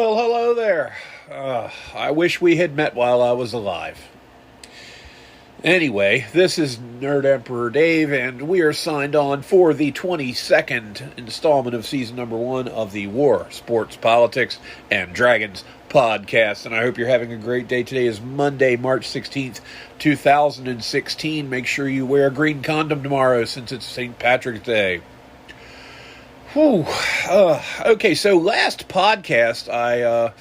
Well, hello there. I wish we had met while I was alive. Anyway, this is Nerd Emperor Dave, and we are signed on for the 22nd installment of season number 1 of the War, Sports, Politics, and Dragons podcast. And I hope you're having a great day. Today is Monday, March 16th, 2016. Make sure you wear a green condom tomorrow since it's St. Patrick's Day. Whew. Okay, so last podcast, I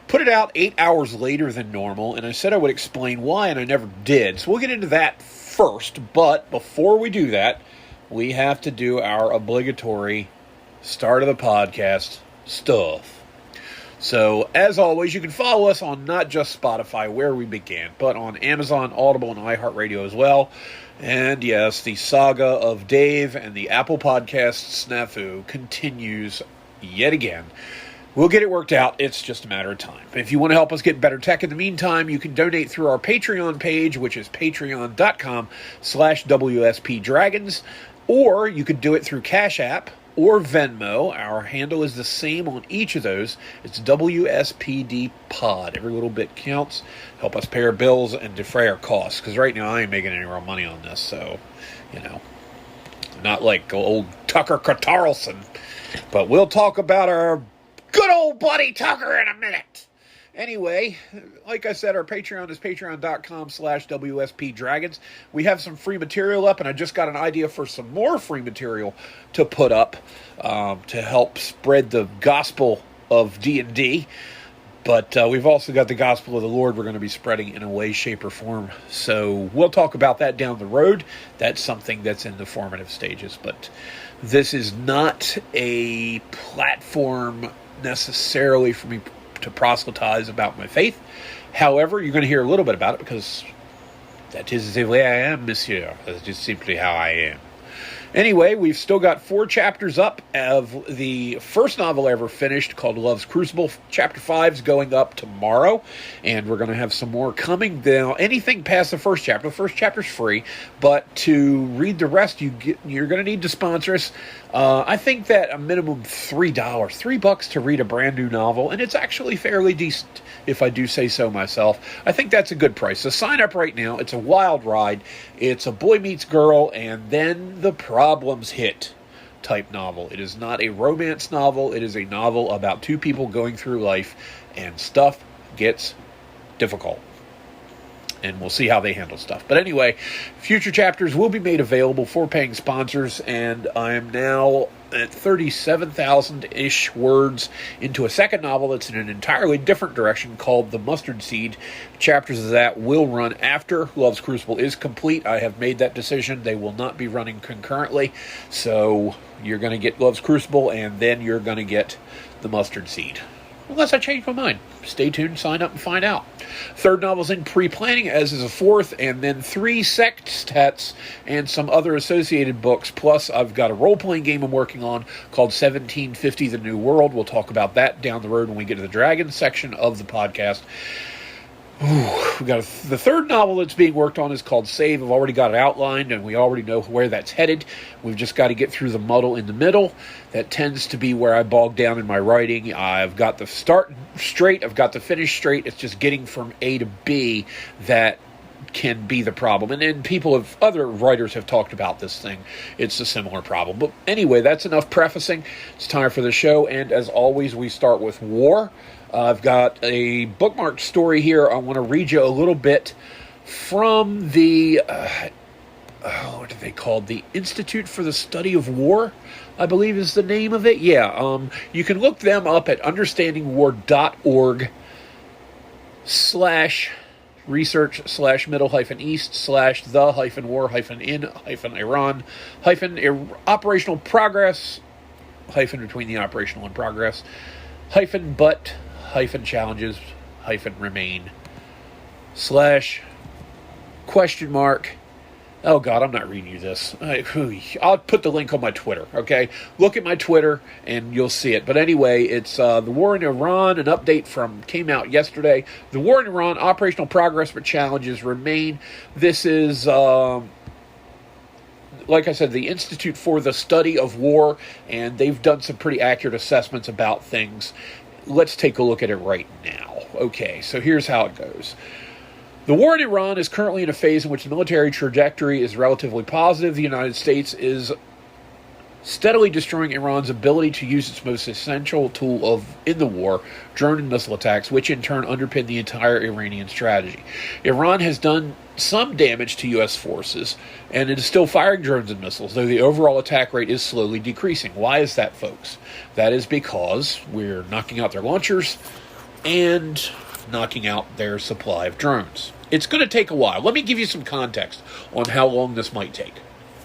put it out 8 hours later than normal, and I said I would explain why, and I never did. So we'll get into that first, but before we do that, we have to do our obligatory start of the podcast stuff. So, as always, you can follow us on not just Spotify, where we began, but on Amazon, Audible, and iHeartRadio as well. And yes, the saga of Dave and the Apple Podcast snafu continues yet again. We'll get it worked out. It's just a matter of time. If you want to help us get better tech in the meantime, you can donate through our Patreon page, which is patreon.com/WSPDragons, or you could do it through Cash App or Venmo. Our handle is the same on each of those. It's WSPD Pod. Every little bit counts. Help us pay our bills and defray our costs, because right now I ain't making any real money on this, so, not like old Tucker Carlson. But we'll talk about our good old buddy Tucker in a minute. Anyway, like I said, our Patreon is patreon.com/WSPDragons. We have some free material up, and I just got an idea for some more free material to put up to help spread the gospel of D&D. But we've also got the gospel of the Lord we're going to be spreading in a way, shape, or form. So we'll talk about that down the road. That's something that's in the formative stages. But this is not a platform necessarily for me to proselytize about my faith. However, you're going to hear a little bit about it because that is the way I am, monsieur. That's just simply how I am. Anyway, we've still got 4 chapters up of the first novel I ever finished called Love's Crucible. Chapter 5 is going up tomorrow, and we're going to have some more coming. Now, anything past the first chapter's free, but to read the rest, you're going to need to sponsor us. I think that a minimum $3, $3 to read a brand new novel, and it's actually fairly decent, if I do say so myself. I think that's a good price. So sign up right now. It's a wild ride. It's a boy meets girl, and then the problems hit type novel. It is not a romance novel. It is a novel about 2 people going through life, and stuff gets difficult. And we'll see how they handle stuff. But anyway, future chapters will be made available for paying sponsors, and I am now at 37,000-ish words into a second novel that's in an entirely different direction called The Mustard Seed. Chapters of that will run after Love's Crucible is complete. I have made that decision. They will not be running concurrently. So you're going to get Love's Crucible, and then you're going to get The Mustard Seed. Unless I change my mind. Stay tuned, sign up, and find out. Third novel's in pre-planning, as is a fourth, and then 3 sextets and some other associated books. Plus, I've got a role-playing game I'm working on called 1750 The New World. We'll talk about that down the road when we get to the Dragon section of the podcast. We got the third novel that's being worked on is called Save. I've already got it outlined, and we already know where that's headed. We've just got to get through the muddle in the middle. That tends to be where I bog down in my writing. I've got the start straight. I've got the finish straight. It's just getting from A to B that can be the problem. And then other writers have talked about this thing. It's a similar problem. But anyway, that's enough prefacing. It's time for the show. And as always, we start with war. I've got a bookmarked story here. I want to read you a little bit from the, what are they called? The Institute for the Study of War, I believe is the name of it. Yeah, you can look them up at understandingwar.org/research/middle-east/the-war-Iran-Operational-progress between the operational and progress but challenges remain / oh God, I'm not reading you this. I'll put the link on my Twitter, okay? Look at my Twitter and you'll see it. But anyway, it's the war in Iran, an update came out yesterday. The war in Iran, operational progress but challenges remain. This is like I said, the Institute for the Study of War, and they've done some pretty accurate assessments about things. let's take a look at it right now. Okay, so here's how it goes. The war in Iran is currently in a phase in which the military trajectory is relatively positive. The United States is steadily destroying Iran's ability to use its most essential tool in the war, drone and missile attacks, which in turn underpin the entire Iranian strategy. Iran has done some damage to U.S. forces, and it is still firing drones and missiles, though the overall attack rate is slowly decreasing. Why is that, folks? That is because we're knocking out their launchers and knocking out their supply of drones. It's going to take a while. Let me give you some context on how long this might take.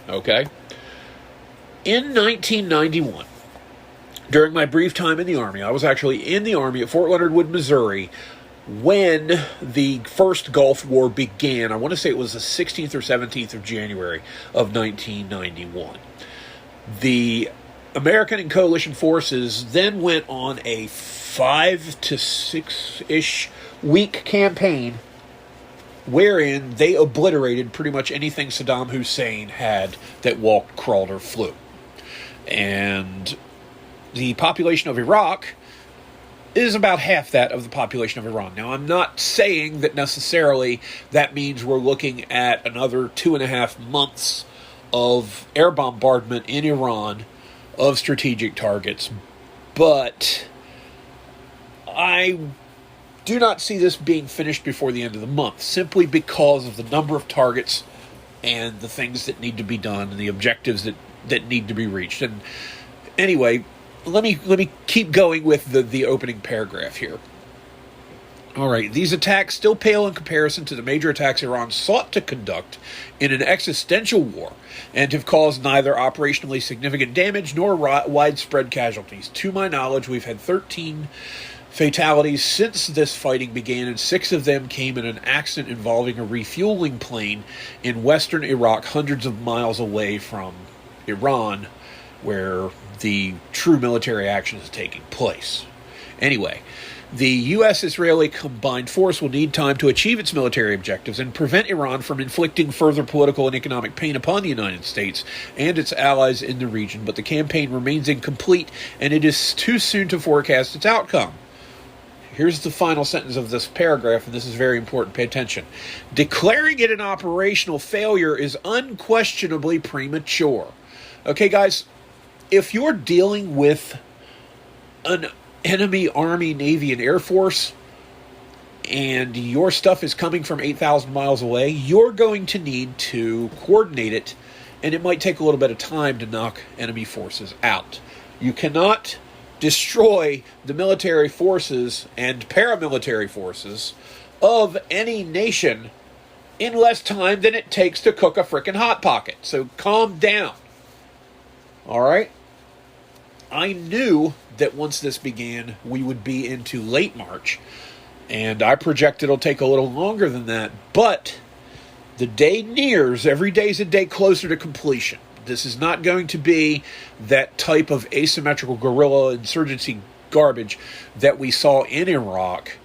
Okay? In 1991, during my brief time in the Army, I was actually in the Army at Fort Leonard Wood, Missouri, when the first Gulf War began. I want to say it was the 16th or 17th of January of 1991. The American and coalition forces then went on a 5 to 6-ish week campaign wherein they obliterated pretty much anything Saddam Hussein had that walked, crawled, or flew. And the population of Iraq is about half that of the population of Iran. Now, I'm not saying that necessarily that means we're looking at another 2.5 months of air bombardment in Iran of strategic targets, but I do not see this being finished before the end of the month, simply because of the number of targets and the things that need to be done and the objectives that need to be reached. And anyway, let me keep going with the opening paragraph here. All right, these attacks still pale in comparison to the major attacks Iran sought to conduct in an existential war and have caused neither operationally significant damage nor widespread casualties. To my knowledge, we've had 13 fatalities since this fighting began, and 6 of them came in an accident involving a refueling plane in western Iraq, hundreds of miles away from Iran, where the true military action is taking place. Anyway, the U.S.-Israeli combined force will need time to achieve its military objectives and prevent Iran from inflicting further political and economic pain upon the United States and its allies in the region, but the campaign remains incomplete, and it is too soon to forecast its outcome. Here's the final sentence of this paragraph, and this is very important. Pay attention. Declaring it an operational failure is unquestionably premature. Okay, guys, if you're dealing with an enemy Army, Navy, and Air Force, and your stuff is coming from 8,000 miles away, you're going to need to coordinate it, and it might take a little bit of time to knock enemy forces out. You cannot destroy the military forces and paramilitary forces of any nation in less time than it takes to cook a frickin' Hot Pocket. So calm down. All right? I knew that once this began, we would be into late March, and I project it'll take a little longer than that, but the day nears. Every day is a day closer to completion. This is not going to be that type of asymmetrical guerrilla insurgency garbage that we saw in Iraq,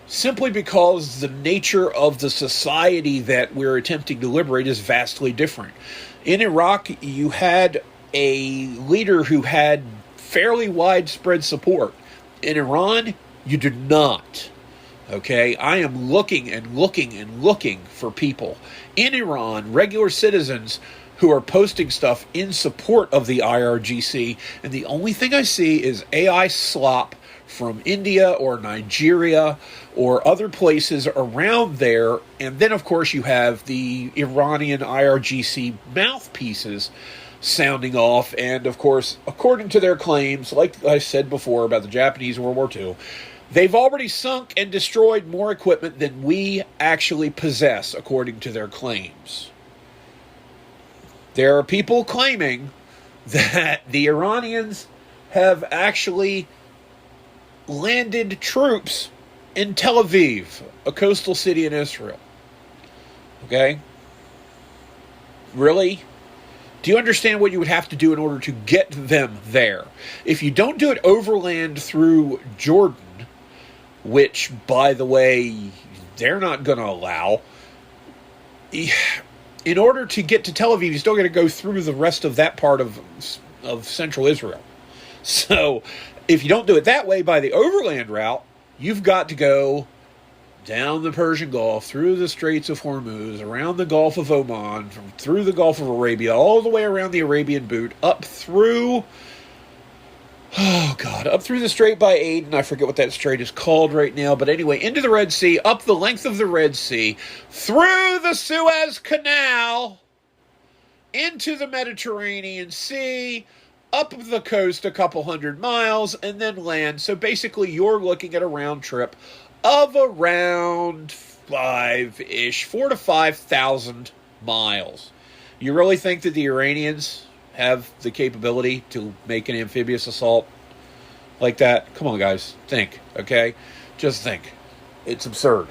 simply because the nature of the society that we're attempting to liberate is vastly different. In Iraq, you had a leader who had fairly widespread support. In Iran, you do not. Okay, I am looking and looking and looking for people in Iran, regular citizens, who are posting stuff in support of the IRGC, and the only thing I see is AI slop from India or Nigeria or other places around there, and then of course you have the Iranian IRGC mouthpieces sounding off, and of course, according to their claims, like I said before about the Japanese in World War II, they've already sunk and destroyed more equipment than we actually possess, according to their claims. There are people claiming that the Iranians have actually landed troops in Tel Aviv, a coastal city in Israel. Okay? Really? Do you understand what you would have to do in order to get them there? If you don't do it overland through Jordan, which, by the way, they're not going to allow, in order to get to Tel Aviv, you still got to go through the rest of that part of central Israel. So, If you don't do it that way by the overland route, you've got to go down the Persian Gulf, through the Straits of Hormuz, around the Gulf of Oman, through the Gulf of Arabia, all the way around the Arabian Boot, up through, up through the Strait by Aden. I forget what that strait is called right now, but anyway, into the Red Sea, up the length of the Red Sea, through the Suez Canal, into the Mediterranean Sea, up the coast a couple hundred miles, and then land. So basically, you're looking at a round trip of around 4 to 5,000 miles. You really think that the Iranians have the capability to make an amphibious assault like that? Come on, guys. Think, okay? Just think. It's absurd.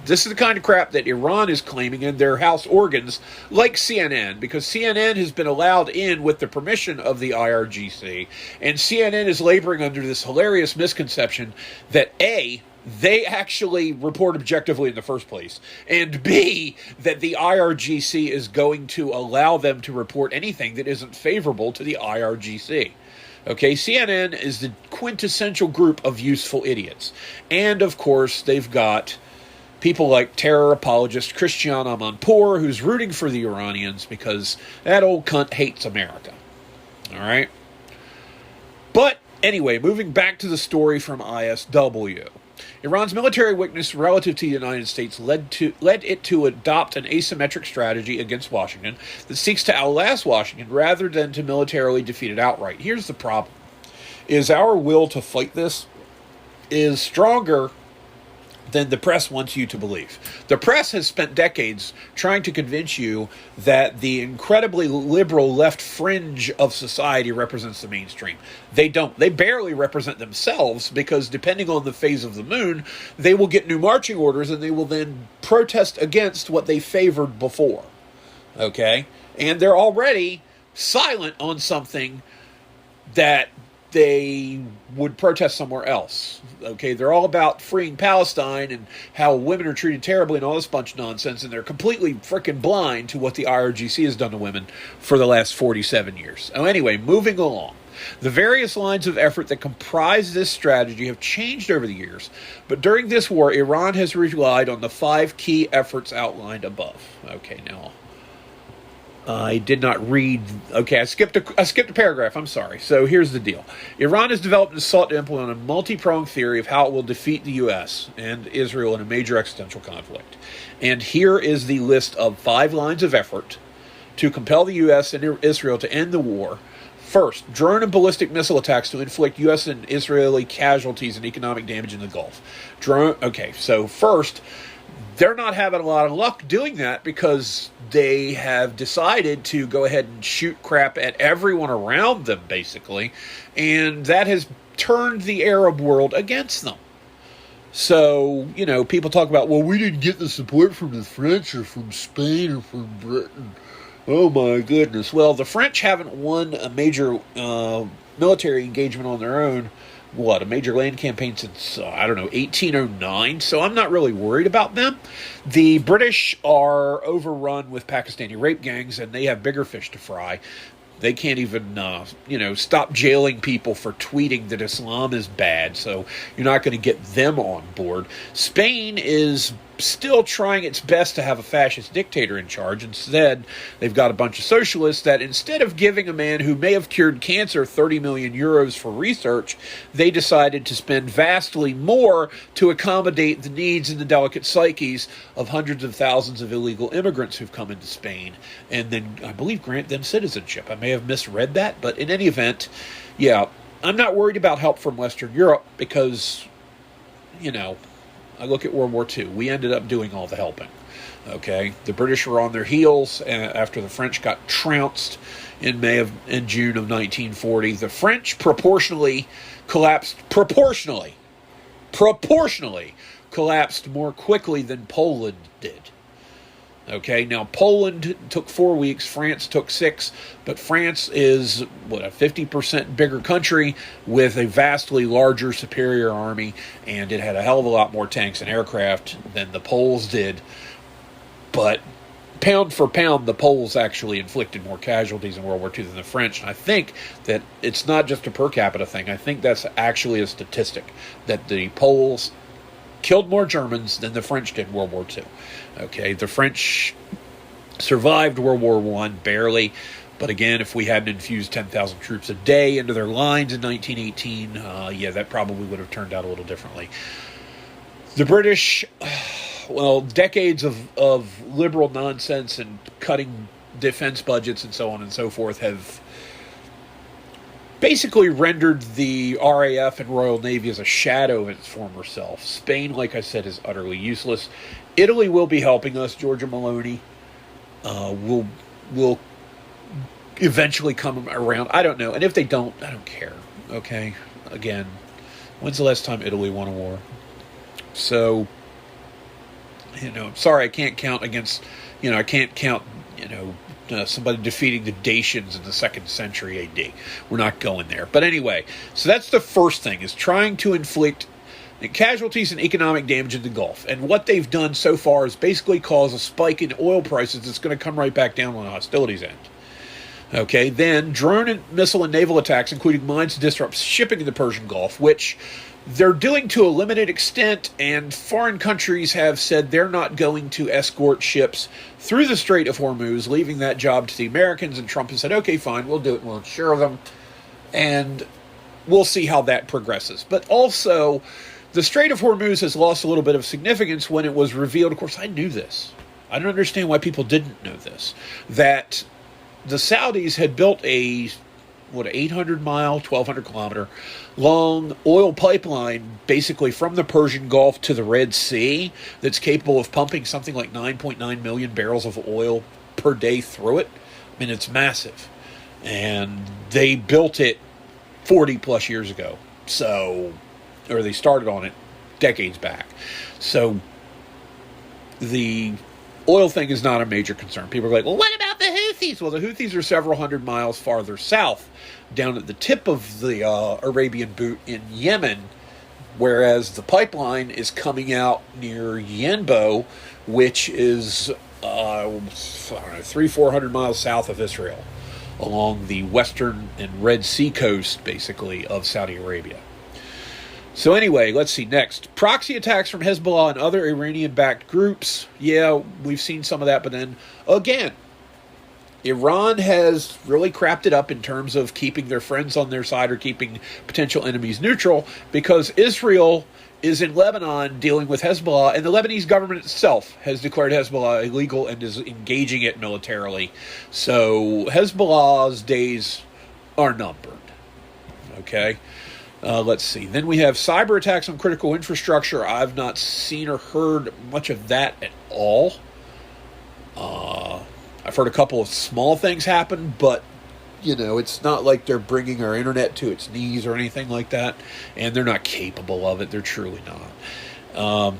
This is the kind of crap that Iran is claiming in their house organs, like CNN, because CNN has been allowed in with the permission of the IRGC, and CNN is laboring under this hilarious misconception that A, they actually report objectively in the first place, and B, that the IRGC is going to allow them to report anything that isn't favorable to the IRGC. Okay, CNN is the quintessential group of useful idiots. And, of course, they've got people like terror apologist Christian Amanpour, who's rooting for the Iranians because that old cunt hates America. All right? But, anyway, moving back to the story from ISW. Iran's military weakness relative to the United States led it to adopt an asymmetric strategy against Washington that seeks to outlast Washington rather than to militarily defeat it outright. Here's the problem. Is our will to fight this is stronger than the press wants you to believe. The press has spent decades trying to convince you that the incredibly liberal left fringe of society represents the mainstream. They don't. They barely represent themselves because depending on the phase of the moon, they will get new marching orders and they will then protest against what they favored before. Okay? And they're already silent on something that they would protest somewhere else. Okay, they're all about freeing Palestine and how women are treated terribly and all this bunch of nonsense, and they're completely freaking blind to what the IRGC has done to women for the last 47 years. Oh, anyway, moving along. The various lines of effort that comprise this strategy have changed over the years, but during this war, Iran has relied on the 5 key efforts outlined above. Okay, now I did not read. Okay, I skipped a paragraph. I'm sorry. So here's the deal. Iran has developed and sought to implement a multi-pronged theory of how it will defeat the U.S. and Israel in a major existential conflict. And here is the list of 5 lines of effort to compel the U.S. and Israel to end the war. First, drone and ballistic missile attacks to inflict U.S. and Israeli casualties and economic damage in the Gulf. So first, they're not having a lot of luck doing that because they have decided to go ahead and shoot crap at everyone around them, basically, and that has turned the Arab world against them. So, people talk about, well, we didn't get the support from the French or from Spain or from Britain. Oh, my goodness. Well, the French haven't won a major military engagement on their own, a major land campaign since, 1809, so I'm not really worried about them. The British are overrun with Pakistani rape gangs, and they have bigger fish to fry. They can't even, stop jailing people for tweeting that Islam is bad, so you're not going to get them on board. Spain is still trying its best to have a fascist dictator in charge. Instead, they've got a bunch of socialists that instead of giving a man who may have cured cancer 30 million euros for research, they decided to spend vastly more to accommodate the needs and the delicate psyches of hundreds of thousands of illegal immigrants who've come into Spain, and then, I believe, grant them citizenship. I may have misread that, but in any event, yeah, I'm not worried about help from Western Europe because, I look at World War II. We ended up doing all the helping. Okay, the British were on their heels after the French got trounced in June of 1940. The French proportionally collapsed more quickly than Poland did. Okay, now Poland took 4 weeks, France took 6, but France is, a 50% bigger country with a vastly larger, superior army, and it had a hell of a lot more tanks and aircraft than the Poles did. But pound for pound, the Poles actually inflicted more casualties in World War II than the French. And I think that it's not just a per capita thing. I think that's actually a statistic, that the Poles killed more Germans than the French did in World War II. Okay, the French survived World War I barely. But again, if we hadn't infused 10,000 troops a day into their lines in 1918, that probably would have turned out a little differently. The British, well, decades of liberal nonsense and cutting defense budgets and so on and so forth have basically rendered the RAF and Royal Navy as a shadow of its former self. Spain, like I said, is utterly useless. Italy will be helping us. Giorgia Meloni will eventually come around. I don't know. And if they don't, I don't care. Okay? Again, when's the last time Italy won a war? So, I'm sorry I can't count against, I can't count, somebody defeating the Dacians in the 2nd century AD. We're not going there. But anyway, so that's the first thing, is trying to inflict casualties and economic damage in the Gulf. And what they've done so far is basically cause a spike in oil prices that's going to come right back down when hostilities end. Okay, then drone and missile and naval attacks, including mines to disrupt shipping in the Persian Gulf, which they're doing to a limited extent, and foreign countries have said they're not going to escort ships through the Strait of Hormuz, leaving that job to the Americans, and Trump has said, okay, fine, we'll do it, we'll insure them, and we'll see how that progresses. But also, the Strait of Hormuz has lost a little bit of significance when it was revealed. Of course, I knew this. I don't understand why people didn't know this. That the Saudis had built a 800-mile, 1,200-kilometer long oil pipeline basically from the Persian Gulf to the Red Sea that's capable of pumping something like 9.9 million barrels of oil per day through it. I mean, it's massive. And they built it 40-plus years ago. Or they started on it decades back. So the oil thing is not a major concern. People are like, well, what about the Houthis? Well, the Houthis are several hundred miles farther south, down at the tip of the Arabian Boot in Yemen, whereas the pipeline is coming out near Yanbo, which is 300-400 miles south of Israel, along the western and Red Sea coast, basically, of Saudi Arabia. So anyway, let's see next. Proxy attacks from Hezbollah and other Iranian-backed groups. Yeah, we've seen some of that, but then, again, Iran has really crapped it up in terms of keeping their friends on their side or keeping potential enemies neutral, because Israel is in Lebanon dealing with Hezbollah, and the Lebanese government itself has declared Hezbollah illegal and is engaging it militarily. So Hezbollah's days are numbered. Okay? Let's see. Then we have cyber attacks on critical infrastructure. I've not seen or heard much of that at all. I've heard a couple of small things happen, but, it's not like they're bringing our internet to its knees or anything like that, and they're not capable of it. They're truly not.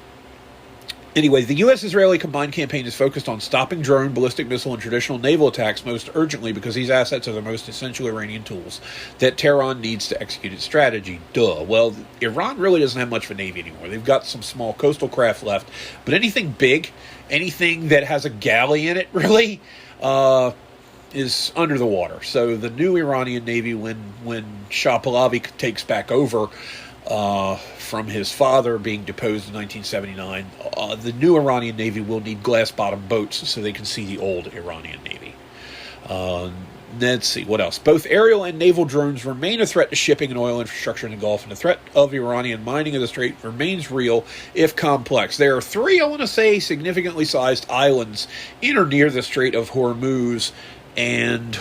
Anyway, the U.S.-Israeli combined campaign is focused on stopping drone, ballistic missile, and traditional naval attacks most urgently because these assets are the most essential Iranian tools that Tehran needs to execute its strategy. Duh. Well, Iran really doesn't have much of a navy anymore. They've got some small coastal craft left, but anything big, anything that has a galley in it, really, is under the water. So the new Iranian navy, when Shah Pahlavi takes back over from his father being deposed in 1979, the new Iranian Navy will need glass-bottom boats so they can see the old Iranian Navy. Let's see, what else? Both aerial and naval drones remain a threat to shipping and oil infrastructure in the Gulf, and the threat of Iranian mining of the Strait remains real, if complex. There are 3, I want to say, significantly sized islands in or near the Strait of Hormuz, and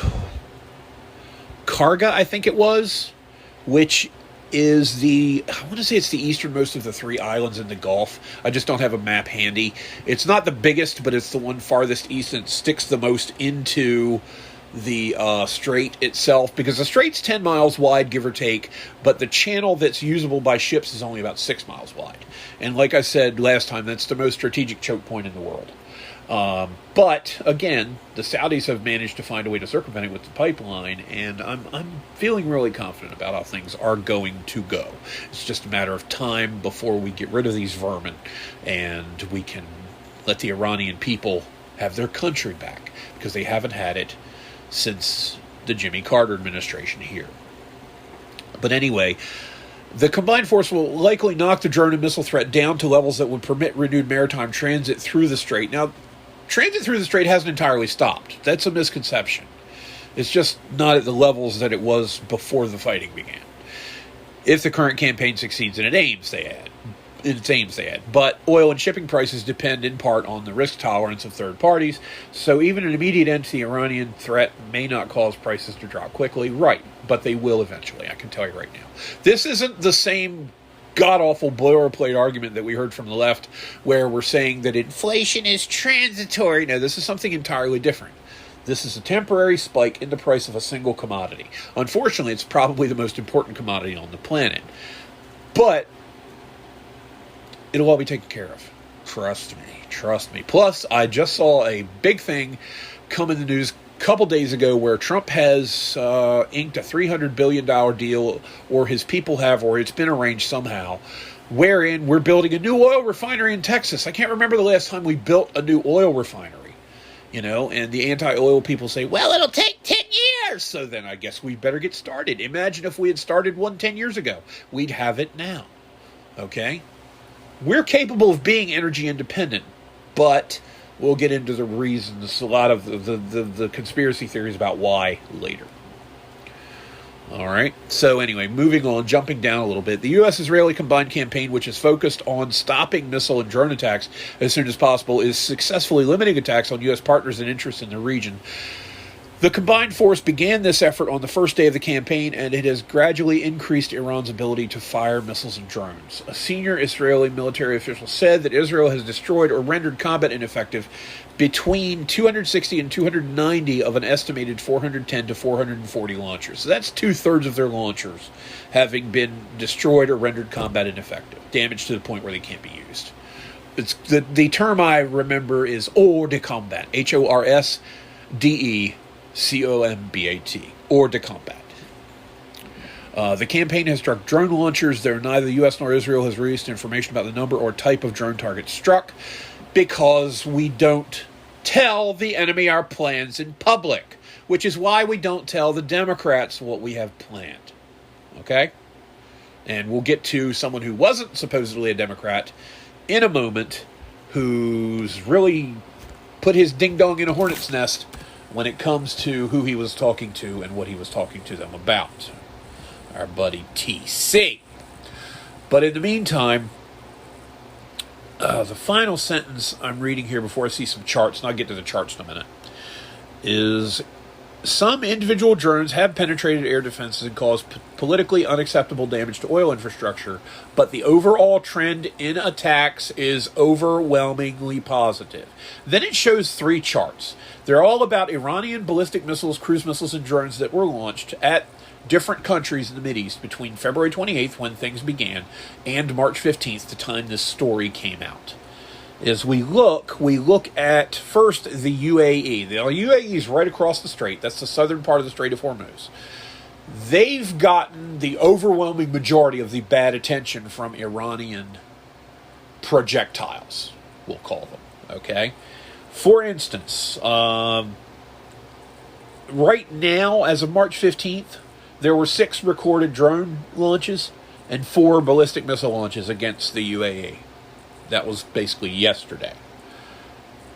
Karga, I think it was, which is I want to say it's the easternmost of the 3 islands in the Gulf. I just don't have a map handy. It's not the biggest, but it's the one farthest east, and it sticks the most into the strait itself, because the strait's 10 miles wide, give or take, but the channel that's usable by ships is only about 6 miles wide. And like I said last time, that's the most strategic choke point in the world. But again, the Saudis have managed to find a way to circumvent it with the pipeline, and I'm feeling really confident about how things are going to go. It's just a matter of time before we get rid of these vermin, and we can let the Iranian people have their country back, because they haven't had it since the Jimmy Carter administration here. But anyway, the combined force will likely knock the drone and missile threat down to levels that would permit renewed maritime transit through the strait. Now, transit through the strait hasn't entirely stopped. That's a misconception. It's just not at the levels that it was before the fighting began. If the current campaign succeeds in its aims they had. But oil and shipping prices depend in part on the risk tolerance of third parties, so even an immediate end to the Iranian threat may not cause prices to drop quickly. Right, but they will eventually, I can tell you right now. This isn't the same god-awful boilerplate argument that we heard from the left, where we're saying that inflation is transitory. No, this is something entirely different. This is a temporary spike in the price of a single commodity. Unfortunately, it's probably the most important commodity on the planet. But it'll all be taken care of. Trust me. Plus, I just saw a big thing come in the news a couple days ago where Trump has inked a $300 billion deal, or his people have, or it's been arranged somehow, wherein we're building a new oil refinery in Texas. I can't remember the last time we built a new oil refinery. And the anti-oil people say, well, it'll take 10 years. So then I guess we better get started. Imagine if we had started 10 years ago. We'd have it now. Okay? We're capable of being energy independent, but we'll get into the reasons, a lot of the conspiracy theories about why later. All right. So anyway, moving on, jumping down a little bit. The U.S.-Israeli combined campaign, which is focused on stopping missile and drone attacks as soon as possible, is successfully limiting attacks on U.S. partners and interests in the region. The combined force began this effort on the first day of the campaign, and it has gradually increased Iran's ability to fire missiles and drones. A senior Israeli military official said that Israel has destroyed or rendered combat ineffective between 260 and 290 of an estimated 410 to 440 launchers. So that's 2/3 of their launchers having been destroyed or rendered combat ineffective, damaged to the point where they can't be used. It's the term I remember is hors de combat, HORSDE. COMBAT, or de combat. The campaign has struck drone launchers, though neither the U.S. nor Israel has released information about the number or type of drone targets struck, because we don't tell the enemy our plans in public, which is why we don't tell the Democrats what we have planned. Okay? And we'll get to someone who wasn't supposedly a Democrat in a moment, who's really put his ding-dong in a hornet's nest when it comes to who he was talking to and what he was talking to them about. Our buddy TC. But in the meantime, the final sentence I'm reading here before I see some charts, and I'll get to the charts in a minute, is some individual drones have penetrated air defenses and caused politically unacceptable damage to oil infrastructure, but the overall trend in attacks is overwhelmingly positive. Then it shows 3 charts. They're all about Iranian ballistic missiles, cruise missiles, and drones that were launched at different countries in the Mideast between February 28th, when things began, and March 15th, the time this story came out. As we look at first the UAE. The UAE is right across the strait. That's the southern part of the Strait of Hormuz. They've gotten the overwhelming majority of the bad attention from Iranian projectiles, we'll call them. Okay? For instance, right now, as of March 15th, there were 6 recorded drone launches and 4 ballistic missile launches against the UAE. That was basically yesterday.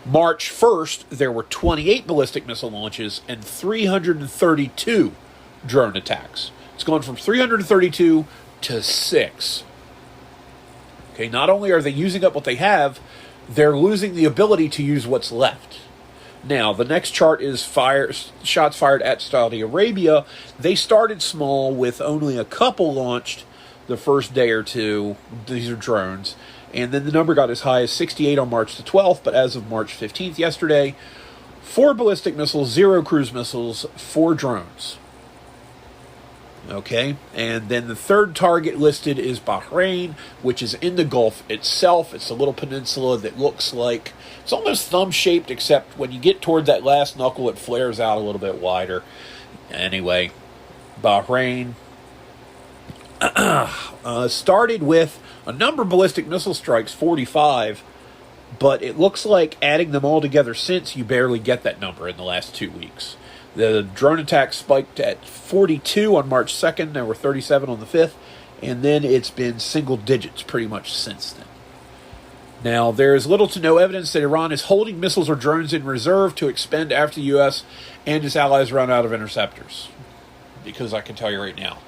March 1st, there were 28 ballistic missile launches and 332 drone attacks. It's gone from 332 to 6. Okay, not only are they using up what they have, they're losing the ability to use what's left. Now, the next chart is shots fired at Saudi Arabia. They started small with only a couple launched the first day or two. These are drones. And then the number got as high as 68 on March the 12th, but as of March 15th, yesterday, 4 ballistic missiles, 0 cruise missiles, 4 drones. Okay, and then the third target listed is Bahrain, which is in the Gulf itself. It's a little peninsula that looks like, it's almost thumb-shaped, except when you get toward that last knuckle, it flares out a little bit wider. Anyway, Bahrain started with a number of ballistic missile strikes, 45, But it looks like adding them all together since, you barely get that number in the last 2 weeks. The drone attacks spiked at 42 on March 2nd. There were 37 on the 5th. And then it's been single digits pretty much since then. Now, there is little to no evidence that Iran is holding missiles or drones in reserve to expend after the U.S. and its allies run out of interceptors. Because I can tell you right now,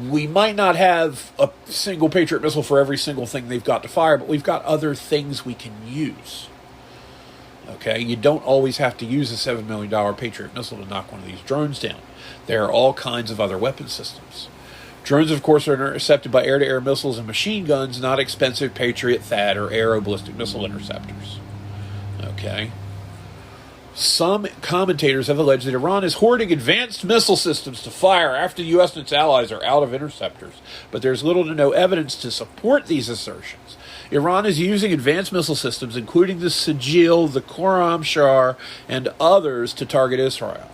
we might not have a single Patriot missile for every single thing they've got to fire, but we've got other things we can use. Okay, you don't always have to use a $7 million Patriot missile to knock one of these drones down. There are all kinds of other weapon systems. Drones, of course, are intercepted by air-to-air missiles and machine guns, not expensive Patriot, THAAD, or Aero ballistic missile interceptors. Okay. Some commentators have alleged that Iran is hoarding advanced missile systems to fire after the U.S. and its allies are out of interceptors, but there's little to no evidence to support these assertions. Iran is using advanced missile systems, including the Sijil, the Khorram-Shar, and others, to target Israel.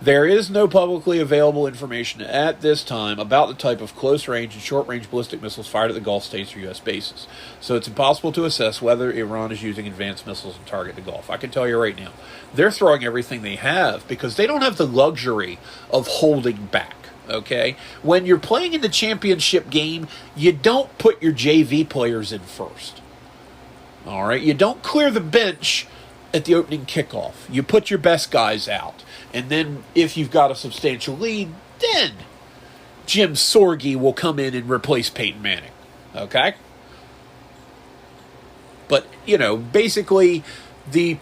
There is no publicly available information at this time about the type of close-range and short-range ballistic missiles fired at the Gulf states or U.S. bases, so it's impossible to assess whether Iran is using advanced missiles to target the Gulf. I can tell you right now, they're throwing everything they have because they don't have the luxury of holding back, okay? When you're playing in the championship game, you don't put your JV players in first, all right? You don't clear the bench at the opening kickoff. You put your best guys out. And then, if you've got a substantial lead, then Jim Sorgi will come in and replace Peyton Manning. Okay? But, basically, the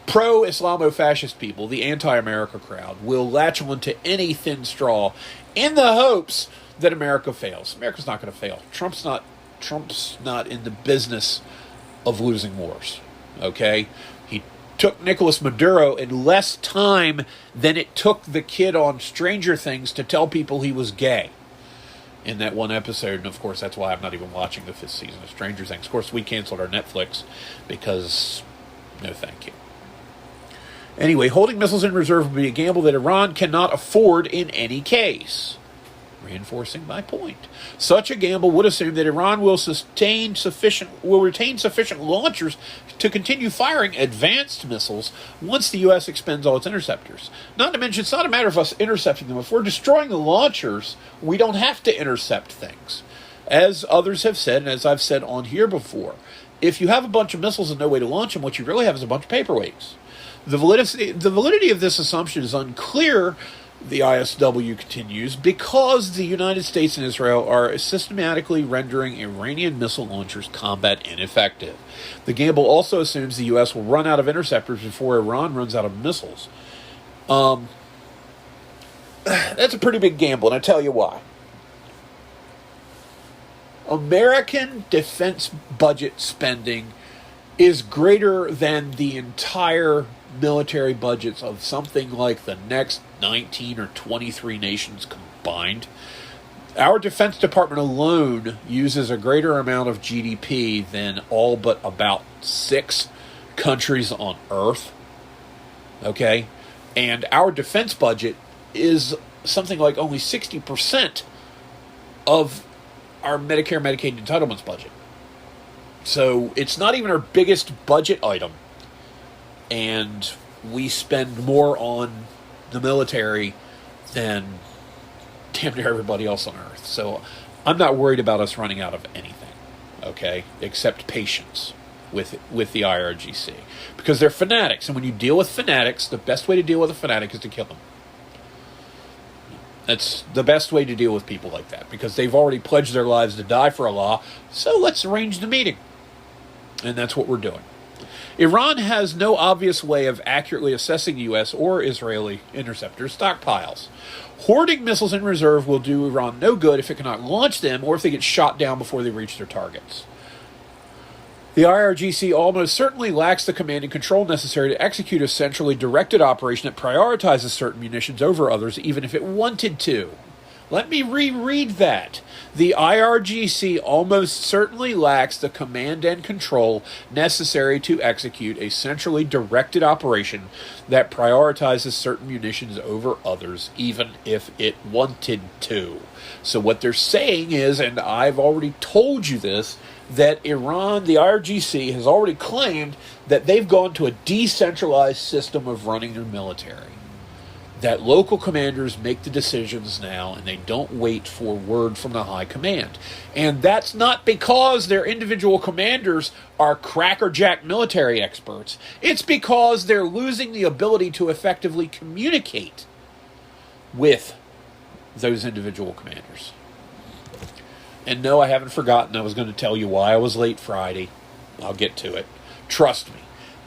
pro-Islamo-fascist people, the anti-America crowd, will latch on to any thin straw in the hopes that America fails. America's not going to fail. Trump's not in the business of losing wars. Okay? He took Nicolas Maduro in less time than it took the kid on Stranger Things to tell people he was gay in that one episode. And, of course, that's why I'm not even watching the 5th season of Stranger Things. Of course, we canceled our Netflix because no thank you. Anyway, holding missiles in reserve would be a gamble that Iran cannot afford in any case. Reinforcing my point. Such a gamble would assume that Iran will retain sufficient launchers to continue firing advanced missiles once the U.S. expends all its interceptors. Not to mention, it's not a matter of us intercepting them. If we're destroying the launchers, we don't have to intercept things. As others have said, and as I've said on here before, if you have a bunch of missiles and no way to launch them, what you really have is a bunch of paperweights. The validity of this assumption is unclear, the ISW continues, because the United States and Israel are systematically rendering Iranian missile launchers combat ineffective. The gamble also assumes the U.S. will run out of interceptors before Iran runs out of missiles. That's a pretty big gamble, and I'll tell you why. American defense budget spending is greater than the entire military budgets of something like the next 19 or 23 nations combined. Our Defense Department alone uses a greater amount of GDP than all but about 6 countries on Earth. Okay? And our defense budget is something like only 60% of our Medicare, Medicaid, entitlements budget. So it's not even our biggest budget item. And we spend more on the military than damn near everybody else on Earth. So I'm not worried about us running out of anything, okay, except patience with the IRGC. Because they're fanatics, and when you deal with fanatics, the best way to deal with a fanatic is to kill them. That's the best way to deal with people like that, because they've already pledged their lives to die for Allah, so let's arrange the meeting. And that's what we're doing. Iran has no obvious way of accurately assessing U.S. or Israeli interceptor stockpiles. Hoarding missiles in reserve will do Iran no good if it cannot launch them or if they get shot down before they reach their targets. The IRGC almost certainly lacks the command and control necessary to execute a centrally directed operation that prioritizes certain munitions over others, even if it wanted to. Let me reread that. The IRGC almost certainly lacks the command and control necessary to execute a centrally directed operation that prioritizes certain munitions over others, even if it wanted to. So what they're saying is, and I've already told you this, that Iran, the IRGC, has already claimed that they've gone to a decentralized system of running their military. That local commanders make the decisions now, and they don't wait for word from the high command. And that's not because their individual commanders are crackerjack military experts. It's because they're losing the ability to effectively communicate with those individual commanders. And no, I haven't forgotten. I was going to tell you why I was late Friday. I'll get to it. Trust me.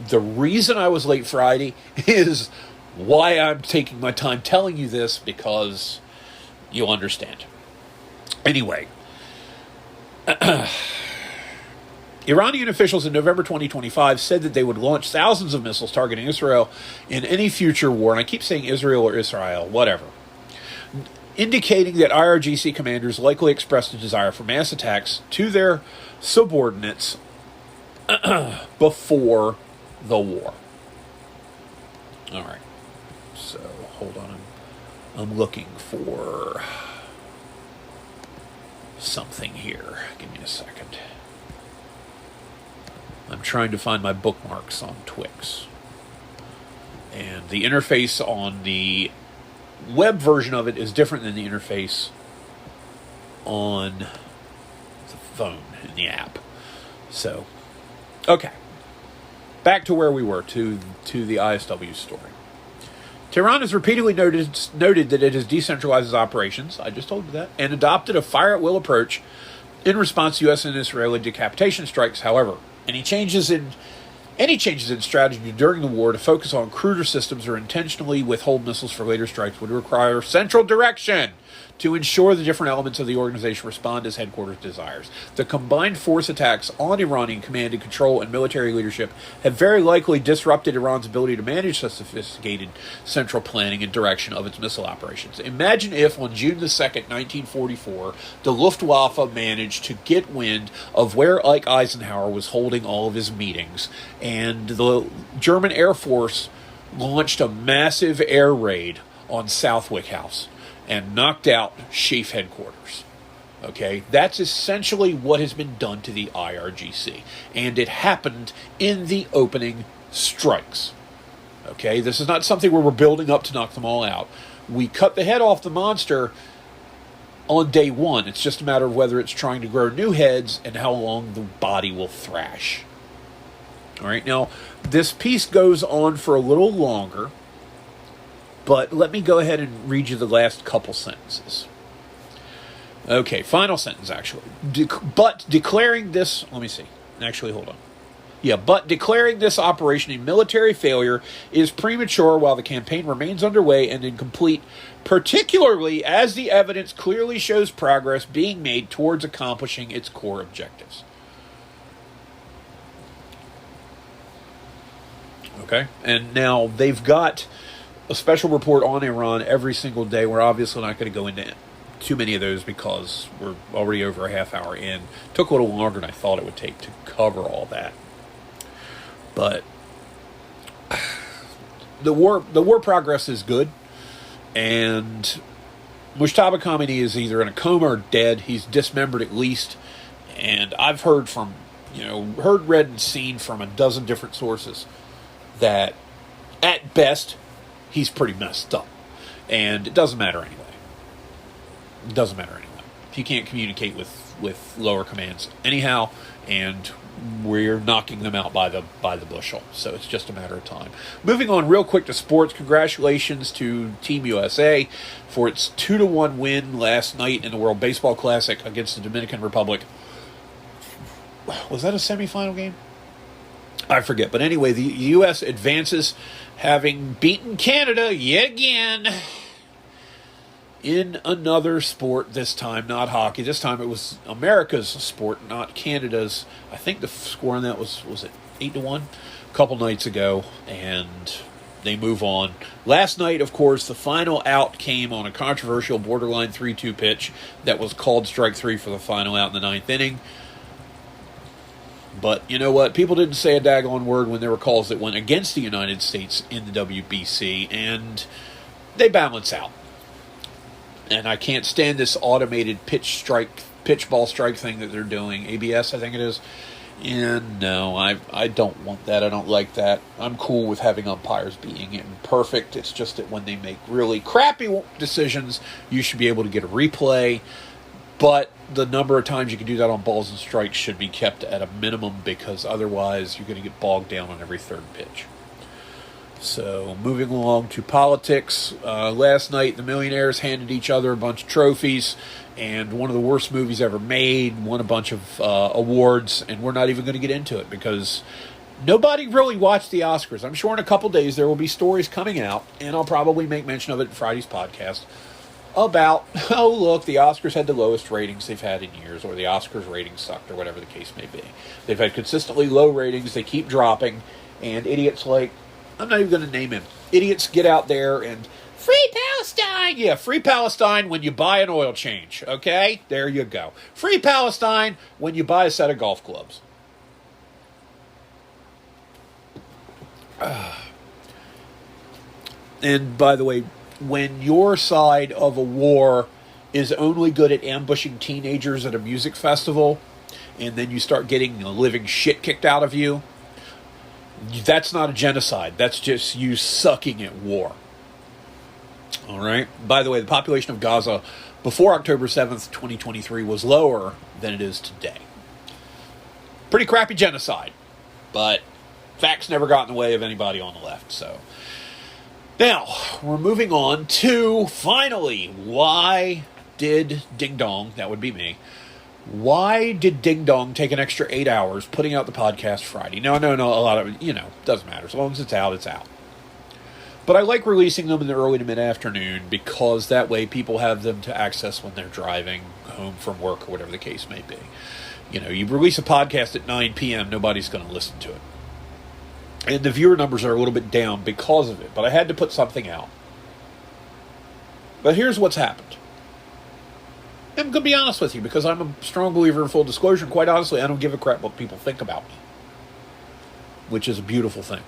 The reason I was late Friday is why I'm taking my time telling you this, because you'll understand. Anyway, Iranian officials in November 2025 said that they would launch thousands of missiles targeting Israel in any future war, and I keep saying Israel or Israel, whatever, indicating that IRGC commanders likely expressed a desire for mass attacks to their subordinates before the war. All right. So, hold on. I'm looking for something here. Give me a second. I'm trying to find my bookmarks on Twix. And the interface on the web version of it is different than the interface on the phone in the app. So, okay. Back to where we were, to the ISW story. Tehran has repeatedly noted that it has decentralized its operations, I just told you that, and adopted a fire-at-will approach in response to U.S. and Israeli decapitation strikes. However, any changes in strategy during the war to focus on cruder systems or intentionally withhold missiles for later strikes would require central direction to ensure the different elements of the organization respond as headquarters desires. The combined force attacks on Iranian command and control and military leadership have very likely disrupted Iran's ability to manage such sophisticated central planning and direction of its missile operations. Imagine if, on June the 2nd, 1944, the Luftwaffe managed to get wind of where Ike Eisenhower was holding all of his meetings, and the German Air Force launched a massive air raid on Southwick House and knocked out Chief Headquarters. Okay, that's essentially what has been done to the IRGC. And it happened in the opening strikes. Okay, this is not something where we're building up to knock them all out. We cut the head off the monster on day one. It's just a matter of whether it's trying to grow new heads and how long the body will thrash. All right, now, this piece goes on for a little longer, but let me go ahead and read you the last couple sentences. Okay, final sentence, actually. But declaring this... Let me see. Actually, hold on. Yeah, but declaring this operation a military failure is premature while the campaign remains underway and incomplete, particularly as the evidence clearly shows progress being made towards accomplishing its core objectives. Okay? And now they've got a special report on Iran every single day. We're obviously not going to go into too many of those because we're already over a half hour in. It took a little longer than I thought it would take to cover all that. But the war progress is good, and Mujtaba Khamenei is either in a coma or dead. He's dismembered at least, and I've heard, read, and seen from a dozen different sources that at best he's pretty messed up. And it doesn't matter anyway. It doesn't matter anyway. He can't communicate with lower commands anyhow, and we're knocking them out by the bushel. So it's just a matter of time. Moving on real quick to sports. Congratulations to Team USA for its 2-1 win last night in the World Baseball Classic against the Dominican Republic. Was that a semifinal game? I forget. But anyway, the U.S. advances, having beaten Canada yet again in another sport, this time not hockey. This time it was America's sport, not Canada's. I think the score on that was it 8-1 a couple nights ago, and they move on. Last night, of course, the final out came on a controversial borderline 3-2 pitch that was called strike three for the final out in the ninth inning. But you know what? People didn't say a daggone word when there were calls that went against the United States in the WBC, and they balance out. And I can't stand this automated pitch strike pitch ball strike thing that they're doing, ABS I think it is. And no, I don't want that. I don't like that. I'm cool with having umpires being imperfect. It's just that when they make really crappy decisions, you should be able to get a replay. But the number of times you can do that on balls and strikes should be kept at a minimum, because otherwise you're going to get bogged down on every third pitch. So, moving along to politics. Last night, the millionaires handed each other a bunch of trophies, and one of the worst movies ever made won a bunch of awards, and we're not even going to get into it because nobody really watched the Oscars. I'm sure in a couple days there will be stories coming out, and I'll probably make mention of it in Friday's podcast, about, oh, look, the Oscars had the lowest ratings they've had in years, or the Oscars ratings sucked, or whatever the case may be. They've had consistently low ratings, they keep dropping, and idiots like, I'm not even going to name him, idiots get out there and, free Palestine! Yeah, free Palestine when you buy an oil change, okay? There you go. Free Palestine when you buy a set of golf clubs. And by the way, when your side of a war is only good at ambushing teenagers at a music festival, and then you start getting the living shit kicked out of you, that's not a genocide. That's just you sucking at war. All right? By the way, the population of Gaza before October 7th, 2023 was lower than it is today. Pretty crappy genocide, but facts never got in the way of anybody on the left, so... Now, we're moving on to, finally, why did Ding Dong, that would be me, why did Ding Dong take an extra 8 hours putting out the podcast Friday? No, a lot of it, doesn't matter. As long as it's out, it's out. But I like releasing them in the early to mid-afternoon because that way people have them to access when they're driving home from work or whatever the case may be. You release a podcast at 9 p.m., nobody's going to listen to it. And the viewer numbers are a little bit down because of it. But I had to put something out. But here's what's happened. I'm going to be honest with you because I'm a strong believer in full disclosure. And quite honestly, I don't give a crap what people think about me. Which is a beautiful thing.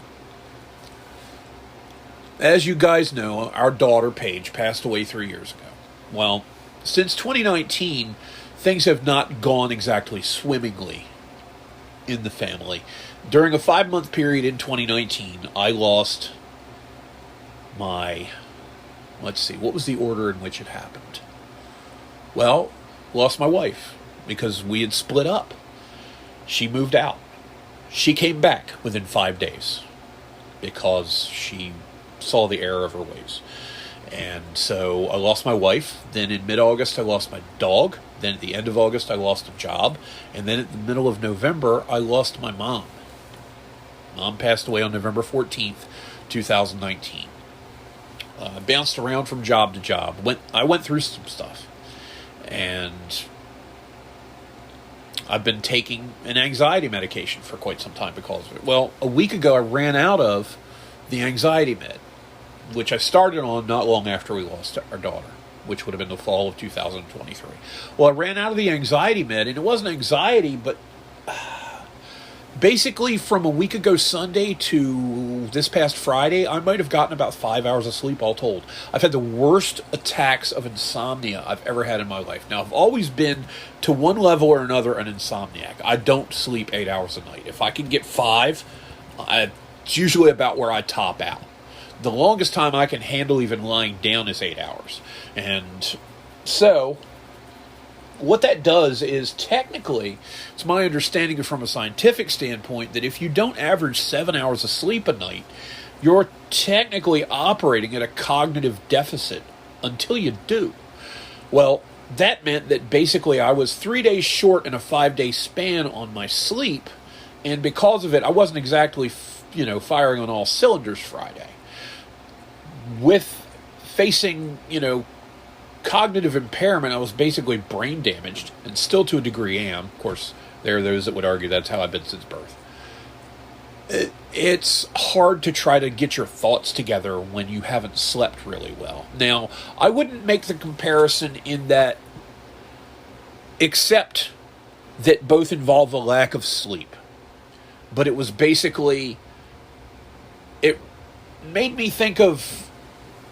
As you guys know, our daughter, Paige, passed away 3 years ago. Well, since 2019, things have not gone exactly swimmingly in the family. During a 5-month period in 2019, I lost my... Let's see, what was the order in which it happened? Well, lost my wife because we had split up. She moved out. She came back within 5 days because she saw the error of her ways. And so I lost my wife. Then in mid-August, I lost my dog. Then at the end of August, I lost a job. And then at the middle of November, I lost my mom. Mom passed away on November 14th, 2019. Bounced around from job to job. I went through some stuff. And I've been taking an anxiety medication for quite some time because of it. Well, a week ago, I ran out of the anxiety med, which I started on not long after we lost our daughter, which would have been the fall of 2023. Well, I ran out of the anxiety med, and it wasn't anxiety, but basically from a week ago Sunday to this past Friday, I might have gotten about 5 hours of sleep all told. I've had the worst attacks of insomnia I've ever had in my life. Now, I've always been, to one level or another, an insomniac. I don't sleep 8 hours a night. If I can get 5, it's usually about where I top out. The longest time I can handle even lying down is 8 hours. And so, what that does is technically, it's my understanding from a scientific standpoint that if you don't average 7 hours of sleep a night, you're technically operating at a cognitive deficit until you do. Well, that meant that basically I was 3 days short in a 5-day span on my sleep, and because of it, I wasn't exactly, firing on all cylinders Friday. With facing, cognitive impairment, I was basically brain damaged, and still to a degree am. Of course, there are those that would argue that's how I've been since birth. It's hard to try to get your thoughts together when you haven't slept really well. Now, I wouldn't make the comparison in that, except that both involve a lack of sleep. But it was basically, it made me think of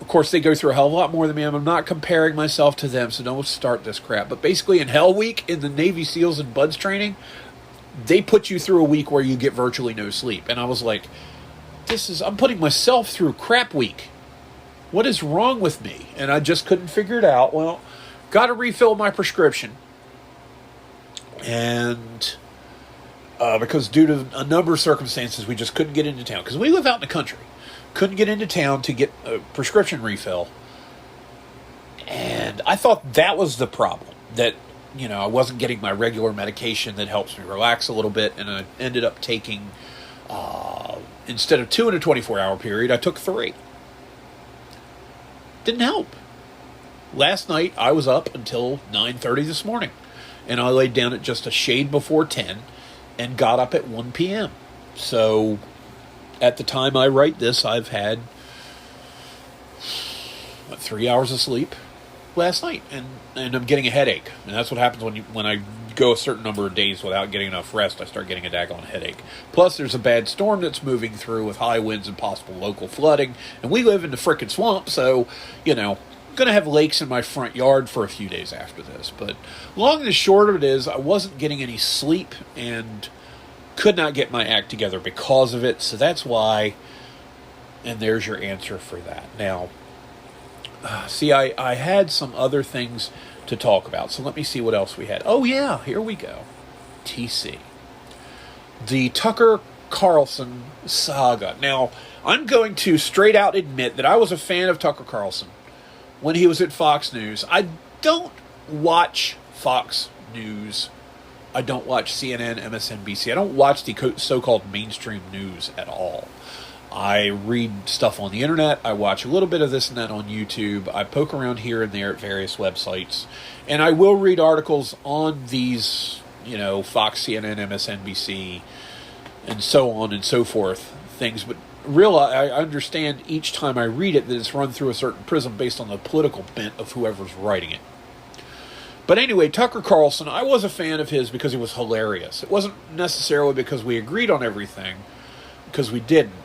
Of course, they go through a hell of a lot more than me. I'm not comparing myself to them, so don't start this crap. But basically, in Hell Week, in the Navy SEALs and Buds training, they put you through a week where you get virtually no sleep. And I was like, I'm putting myself through crap week. What is wrong with me? And I just couldn't figure it out. Well, got to refill my prescription. And because due to a number of circumstances, we just couldn't get into town. Because we live out in the country. Couldn't get into town to get a prescription refill. And I thought that was the problem. That, I wasn't getting my regular medication that helps me relax a little bit. And I ended up taking, instead of 2 in a 24-hour period, I took 3. Didn't help. Last night, I was up until 9:30 this morning. And I laid down at just a shade before 10 and got up at 1 p.m. So at the time I write this, I've had 3 hours of sleep last night, and I'm getting a headache. And that's what happens when I go a certain number of days without getting enough rest. I start getting a daggone headache. Plus, there's a bad storm that's moving through with high winds and possible local flooding. And we live in the frickin' swamp, so, I'm going to have lakes in my front yard for a few days after this. But long and the short of it is, I wasn't getting any sleep and could not get my act together because of it. So that's why, and there's your answer for that. Now, I had some other things to talk about. So let me see what else we had. Oh, yeah, here we go. TC. The Tucker Carlson saga. Now, I'm going to straight out admit that I was a fan of Tucker Carlson when he was at Fox News. I don't watch Fox News. I don't watch CNN, MSNBC. I don't watch the so-called mainstream news at all. I read stuff on the internet. I watch a little bit of this and that on YouTube. I poke around here and there at various websites. And I will read articles on these, Fox, CNN, MSNBC, and so on and so forth things. But I understand each time I read it that it's run through a certain prism based on the political bent of whoever's writing it. But anyway, Tucker Carlson, I was a fan of his because he was hilarious. It wasn't necessarily because we agreed on everything, because we didn't.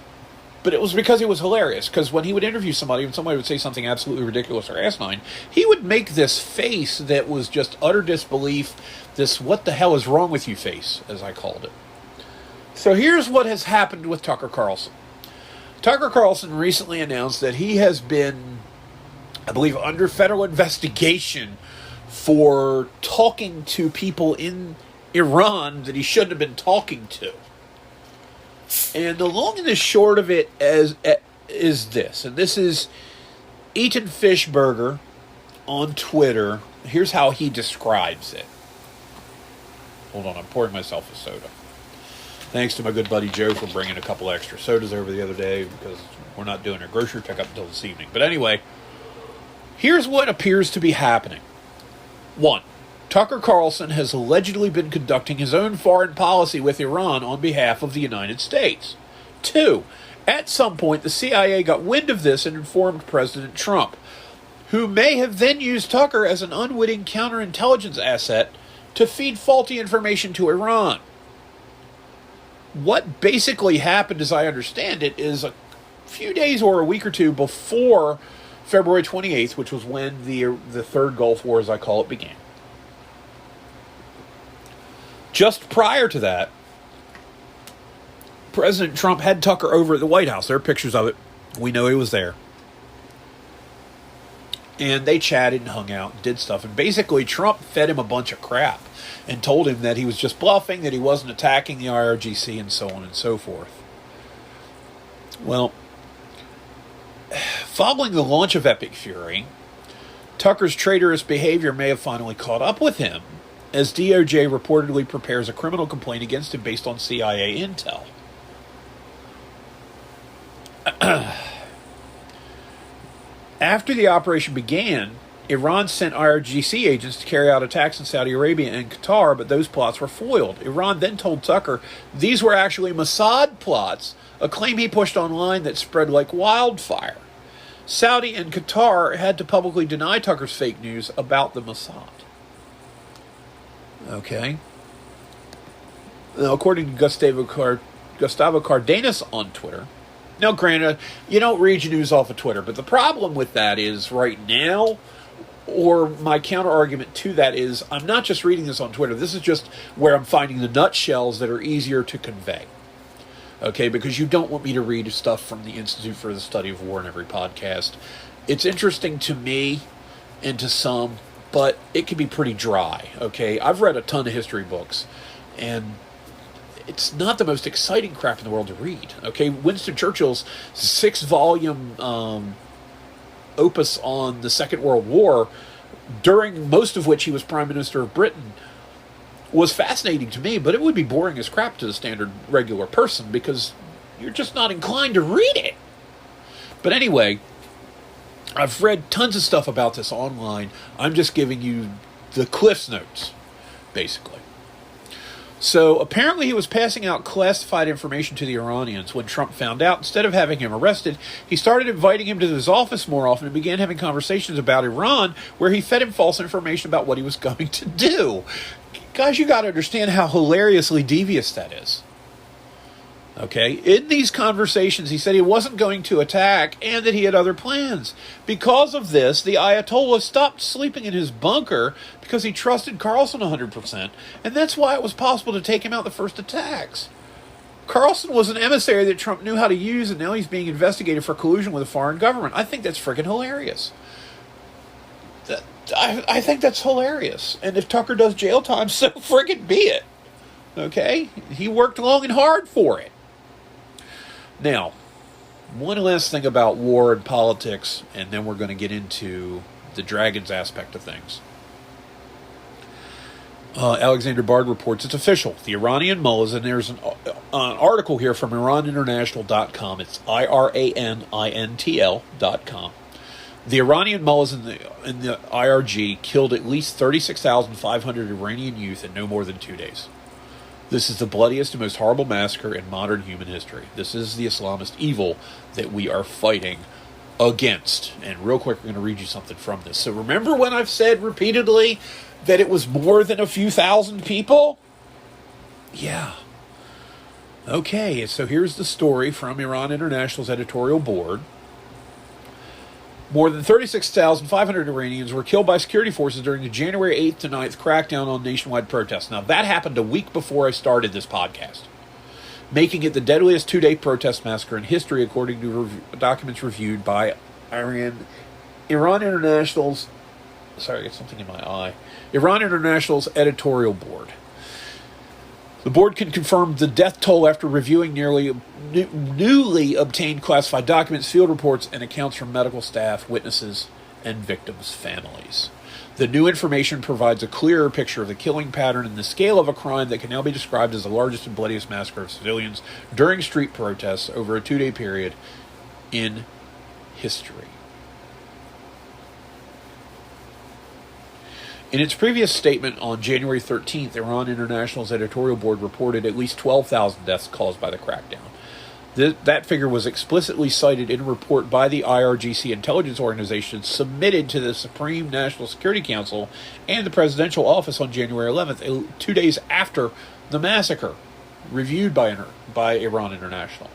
But it was because he was hilarious. Because when he would interview somebody and somebody would say something absolutely ridiculous or asinine, he would make this face that was just utter disbelief, this what the hell is wrong with you face, as I called it. So here's what has happened with Tucker Carlson. Tucker Carlson recently announced that he has been, I believe, under federal investigation for talking to people in Iran that he shouldn't have been talking to. And the long and the short of it is this. And this is Eaton Fishburger on Twitter. Here's how he describes it. Hold on, I'm pouring myself a soda. Thanks to my good buddy Joe for bringing a couple extra sodas over the other day because we're not doing a grocery pickup until this evening. But anyway, here's what appears to be happening. 1. Tucker Carlson has allegedly been conducting his own foreign policy with Iran on behalf of the United States. 2. At some point, the CIA got wind of this and informed President Trump, who may have then used Tucker as an unwitting counterintelligence asset to feed faulty information to Iran. What basically happened, as I understand it, is a few days or a week or two before February 28th, which was when the Third Gulf War, as I call it, began. Just prior to that, President Trump had Tucker over at the White House. There are pictures of it. We know he was there. And they chatted and hung out and did stuff. And basically, Trump fed him a bunch of crap and told him that he was just bluffing, that he wasn't attacking the IRGC, and so on and so forth. Well, following the launch of Epic Fury, Tucker's traitorous behavior may have finally caught up with him, as DOJ reportedly prepares a criminal complaint against him based on CIA intel. After the operation began, Iran sent IRGC agents to carry out attacks in Saudi Arabia and Qatar, but those plots were foiled. Iran then told Tucker these were actually Mossad plots, a claim he pushed online that spread like wildfire. Saudi and Qatar had to publicly deny Tucker's fake news about the Mossad. Okay. Now, according to Gustavo Cardenas on Twitter, Now, granted, you don't read your news off of Twitter, but the problem with that is right now, or my counter argument to that is, I'm not just reading this on Twitter. This is just where I'm finding the nutshells that are easier to convey. Okay, because you don't want me to read stuff from the Institute for the Study of War in every podcast. It's interesting to me and to some, but it can be pretty dry. Okay, I've read a ton of history books, and it's not the most exciting crap in the world to read. Okay, Winston Churchill's 6-volume opus on the Second World War, during most of which he was Prime Minister of Britain, was fascinating to me, but it would be boring as crap to the standard regular person because you're just not inclined to read it. But anyway, I've read tons of stuff about this online. I'm just giving you the Cliff's Notes, basically. So apparently he was passing out classified information to the Iranians. When Trump found out, instead of having him arrested, he started inviting him to his office more often and began having conversations about Iran where he fed him false information about what he was going to do. Guys, you got to understand how hilariously devious that is. Okay, in these conversations, he said he wasn't going to attack and that he had other plans. Because of this, the Ayatollah stopped sleeping in his bunker because he trusted Carlson 100%, and that's why it was possible to take him out the first attacks. Carlson was an emissary that Trump knew how to use, and now he's being investigated for collusion with a foreign government. I think that's freaking hilarious. I think that's hilarious. And if Tucker does jail time, so friggin' be it. Okay? He worked long and hard for it. Now, one last thing about war and politics, and then we're going to get into the dragons aspect of things. Alexander Bard reports it's official. The Iranian mullahs, and there's an article here from IranInternational.com. It's IRANINTL.com. The Iranian mullahs in the IRG killed at least 36,500 Iranian youth in no more than 2 days. This is the bloodiest and most horrible massacre in modern human history. This is the Islamist evil that we are fighting against. And real quick, we're going to read you something from this. So remember when I've said repeatedly that it was more than a few thousand people? Yeah. Okay, so here's the story from Iran International's editorial board. More than 36,500 Iranians were killed by security forces during the January 8th to 9th crackdown on nationwide protests. Now, that happened a week before I started this podcast, making it the deadliest two-day protest massacre in history, according to documents reviewed by Iran International's... Sorry, I got something in my eye. Iran International's editorial board. The board can confirm the death toll after reviewing newly obtained classified documents, field reports, and accounts from medical staff, witnesses, and victims' families. The new information provides a clearer picture of the killing pattern and the scale of a crime that can now be described as the largest and bloodiest massacre of civilians during street protests over a two-day period in history. In its previous statement on January 13th, Iran International's editorial board reported at least 12,000 deaths caused by the crackdown. That figure was explicitly cited in a report by the IRGC intelligence organization submitted to the Supreme National Security Council and the Presidential Office on January 11th, 2 days after the massacre, reviewed by Iran International.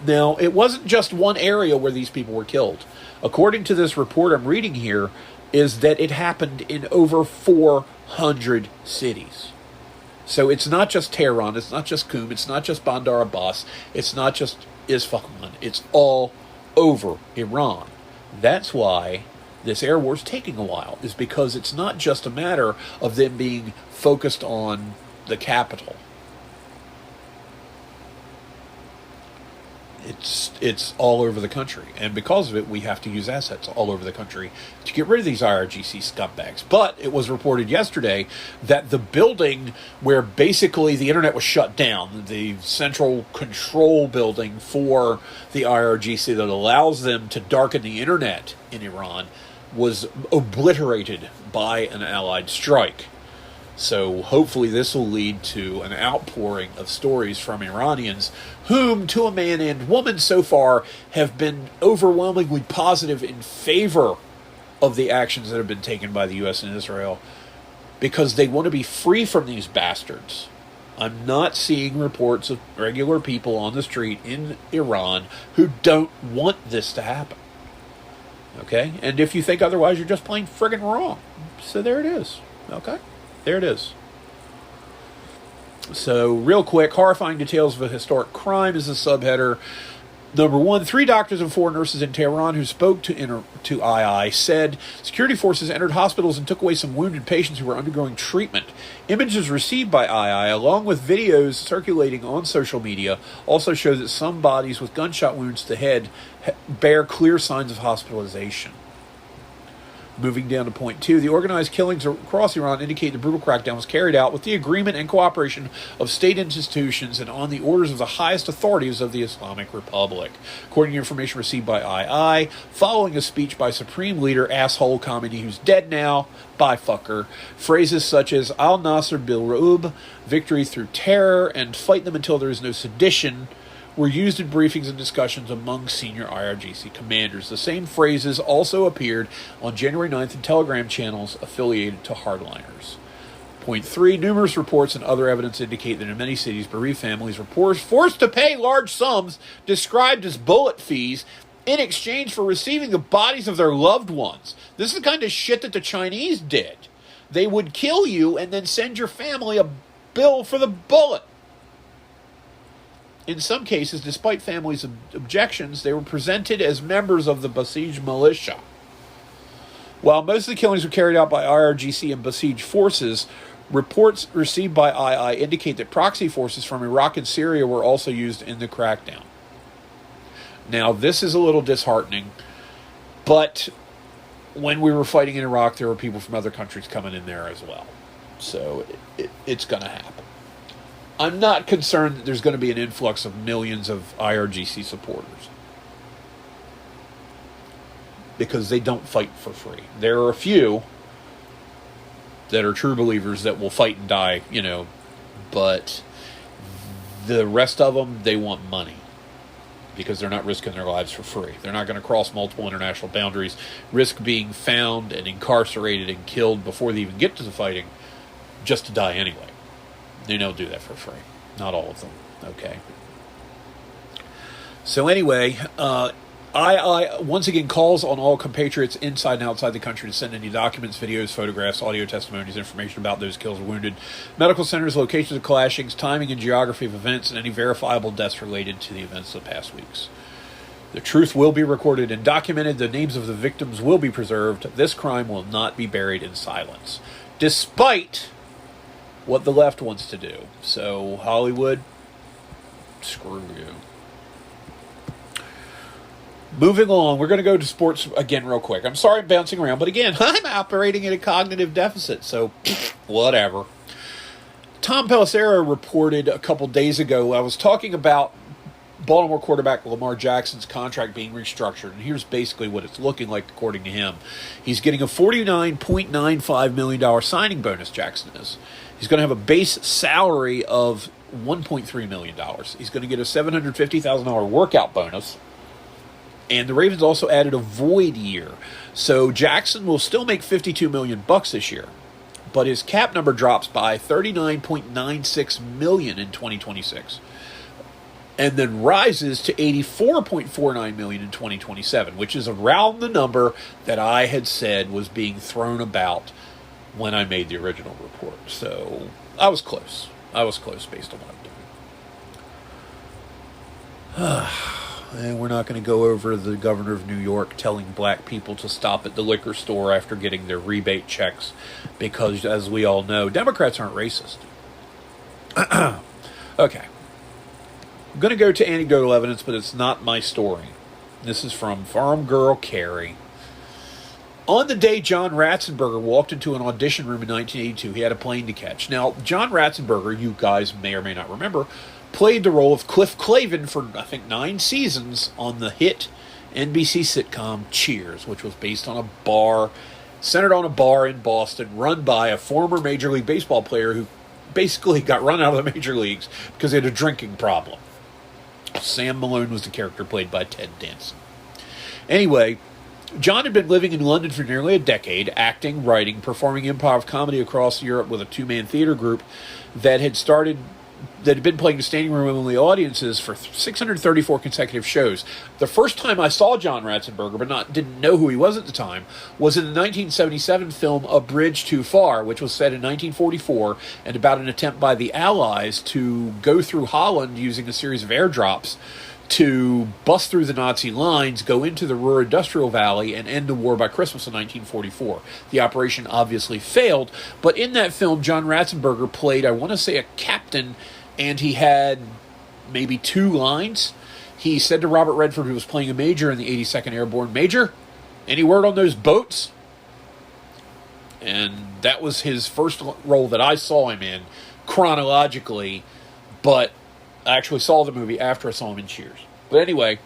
Now, it wasn't just one area where these people were killed. According to this report I'm reading here, is that it happened in over 400 cities. So it's not just Tehran, it's not just Qum, it's not just Bandar Abbas, it's not just Isfahan, it's all over Iran. That's why this air war's taking a while, is because it's not just a matter of them being focused on the capital. It's all over the country, and because of it, we have to use assets all over the country to get rid of these IRGC scumbags. But it was reported yesterday that the building where basically the internet was shut down, the central control building for the IRGC that allows them to darken the internet in Iran, was obliterated by an Allied strike. So hopefully this will lead to an outpouring of stories from Iranians whom, to a man and woman so far, have been overwhelmingly positive in favor of the actions that have been taken by the U.S. and Israel, because they want to be free from these bastards. I'm not seeing reports of regular people on the street in Iran who don't want this to happen. Okay? And if you think otherwise, you're just plain friggin' wrong. So there it is. Okay? There it is. So, real quick, horrifying details of a historic crime is the subheader. Number one, 3 doctors and 4 nurses in Tehran who spoke to II said security forces entered hospitals and took away some wounded patients who were undergoing treatment. Images received by II, along with videos circulating on social media, also show that some bodies with gunshot wounds to the head bear clear signs of hospitalization. Moving down to point 2, the organized killings across Iran indicate the brutal crackdown was carried out with the agreement and cooperation of state institutions and on the orders of the highest authorities of the Islamic Republic. According to information received by II, following a speech by Supreme Leader Asshole Khamenei, who's dead now, bye fucker, phrases such as Al-Nasr bil-Ra'ub, victory through terror, and fight them until there is no sedition, were used in briefings and discussions among senior IRGC commanders. The same phrases also appeared on January 9th in Telegram channels affiliated to hardliners. Point 3, numerous reports and other evidence indicate that in many cities, bereaved families were forced to pay large sums described as bullet fees in exchange for receiving the bodies of their loved ones. This is the kind of shit that the Chinese did. They would kill you and then send your family a bill for the bullet. In some cases, despite families' objections, they were presented as members of the Basij militia. While most of the killings were carried out by IRGC and Basij forces, reports received by II indicate that proxy forces from Iraq and Syria were also used in the crackdown. Now, this is a little disheartening, but when we were fighting in Iraq, there were people from other countries coming in there as well. So it's going to happen. I'm not concerned that there's going to be an influx of millions of IRGC supporters, because they don't fight for free. There are a few that are true believers that will fight and die, but the rest of them, they want money, because they're not risking their lives for free. They're not going to cross multiple international boundaries, risk being found and incarcerated and killed before they even get to the fighting, just to die anyway. They don't do that for free. Not all of them. Okay. So anyway, I once again calls on all compatriots inside and outside the country to send any documents, videos, photographs, audio testimonies, information about those killed or wounded, medical centers, locations of clashings, timing and geography of events, and any verifiable deaths related to the events of the past weeks. The truth will be recorded and documented. The names of the victims will be preserved. This crime will not be buried in silence, despite what the left wants to do. So, Hollywood, screw you. Moving along, we're going to go to sports again real quick. I'm sorry I'm bouncing around, but again, I'm operating at a cognitive deficit, so whatever. Tom Pelissero reported a couple days ago, I was talking about Baltimore quarterback Lamar Jackson's contract being restructured, and here's basically what it's looking like according to him. He's getting a $49.95 million signing bonus, Jackson is. He's going to have a base salary of $1.3 million. He's going to get a $750,000 workout bonus. And the Ravens also added a void year. So Jackson will still make $52 million this year. But his cap number drops by $39.96 million in 2026. And then rises to $84.49 million in 2027, which is around the number that I had said was being thrown about when I made the original report. So I was close. I was close based on what I'm doing. And we're not going to go over the governor of New York telling black people to stop at the liquor store after getting their rebate checks, because, as we all know, Democrats aren't racist. Okay. I'm going to go to anecdotal evidence, but it's not my story. This is from Farm Girl Carrie. On the day John Ratzenberger walked into an audition room in 1982, he had a plane to catch. Now, John Ratzenberger, you guys may or may not remember, played the role of Cliff Clavin for, I think, 9 seasons on the hit NBC sitcom Cheers, which was based on a bar, centered on a bar in Boston, run by a former Major League Baseball player who basically got run out of the major leagues because he had a drinking problem. Sam Malone was the character played by Ted Danson. Anyway, John had been living in London for nearly a decade, acting, writing, performing improv comedy across Europe with a 2-man theater group that had started that had been playing to standing room only audiences for 634 consecutive shows. The first time I saw John Ratzenberger, but didn't know who he was at the time, was in the 1977 film A Bridge Too Far, which was set in 1944 and about an attempt by the Allies to go through Holland using a series of airdrops to bust through the Nazi lines, go into the Ruhr Industrial Valley, and end the war by Christmas of 1944. The operation obviously failed, but in that film, John Ratzenberger played, I want to say, a captain, and he had maybe 2 lines. He said to Robert Redford, who was playing a major in the 82nd Airborne, "Major, any word on those boats?" And that was his first role that I saw him in, chronologically, but I actually saw the movie after I saw him in Cheers. But anyway,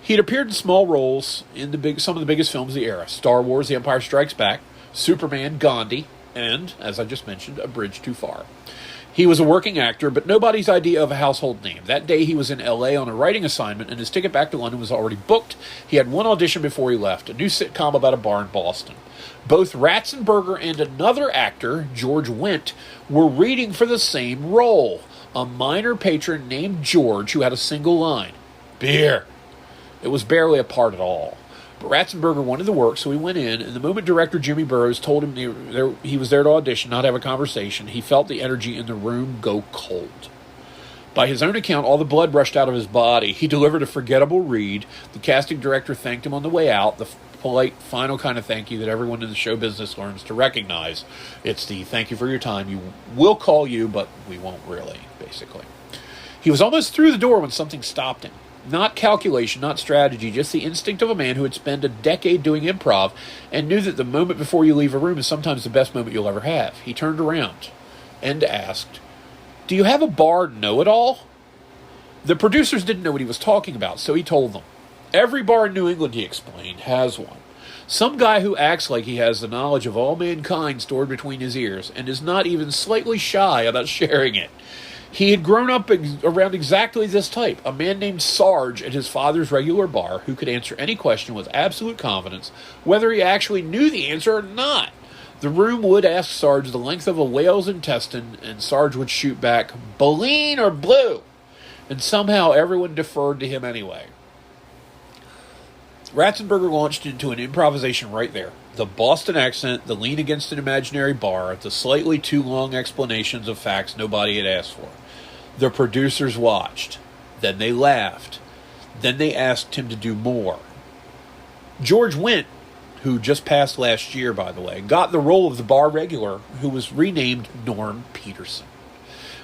he'd appeared in small roles in some of the biggest films of the era: Star Wars, The Empire Strikes Back, Superman, Gandhi, and, as I just mentioned, A Bridge Too Far. He was a working actor, but nobody's idea of a household name. That day he was in L.A. on a writing assignment, and his ticket back to London was already booked. He had one audition before he left, a new sitcom about a bar in Boston. Both Ratzenberger and another actor, George Wendt, were reading for the same role: a minor patron named George who had a single line: "Beer." It was barely a part at all. But Ratzenberger wanted the work, so he went in, and the moment director Jimmy Burrows told him he was there to audition, not have a conversation, he felt the energy in the room go cold. By his own account, all the blood rushed out of his body. He delivered a forgettable read. The casting director thanked him on the way out, the polite, final kind of thank you that everyone in the show business learns to recognize. It's the "thank you for your time. We'll call you, but we won't really," basically. He was almost through the door when something stopped him. Not calculation, not strategy, just the instinct of a man who had spent a decade doing improv and knew that the moment before you leave a room is sometimes the best moment you'll ever have. He turned around and asked, "Do you have a bar know-it-all?" The producers didn't know what he was talking about, so he told them. "Every bar in New England," he explained, "has one. Some guy who acts like he has the knowledge of all mankind stored between his ears and is not even slightly shy about sharing it. He had grown up around exactly this type, a man named Sarge at his father's regular bar who could answer any question with absolute confidence, whether he actually knew the answer or not. The room would ask Sarge the length of a whale's intestine, and Sarge would shoot back, 'Baleen or blue?' And somehow everyone deferred to him anyway." Ratzenberger launched into an improvisation right there. The Boston accent, the lean against an imaginary bar, the slightly too long explanations of facts nobody had asked for. The producers watched. Then they laughed. Then they asked him to do more. George Wendt, who just passed last year, by the way, got the role of the bar regular, who was renamed Norm Peterson.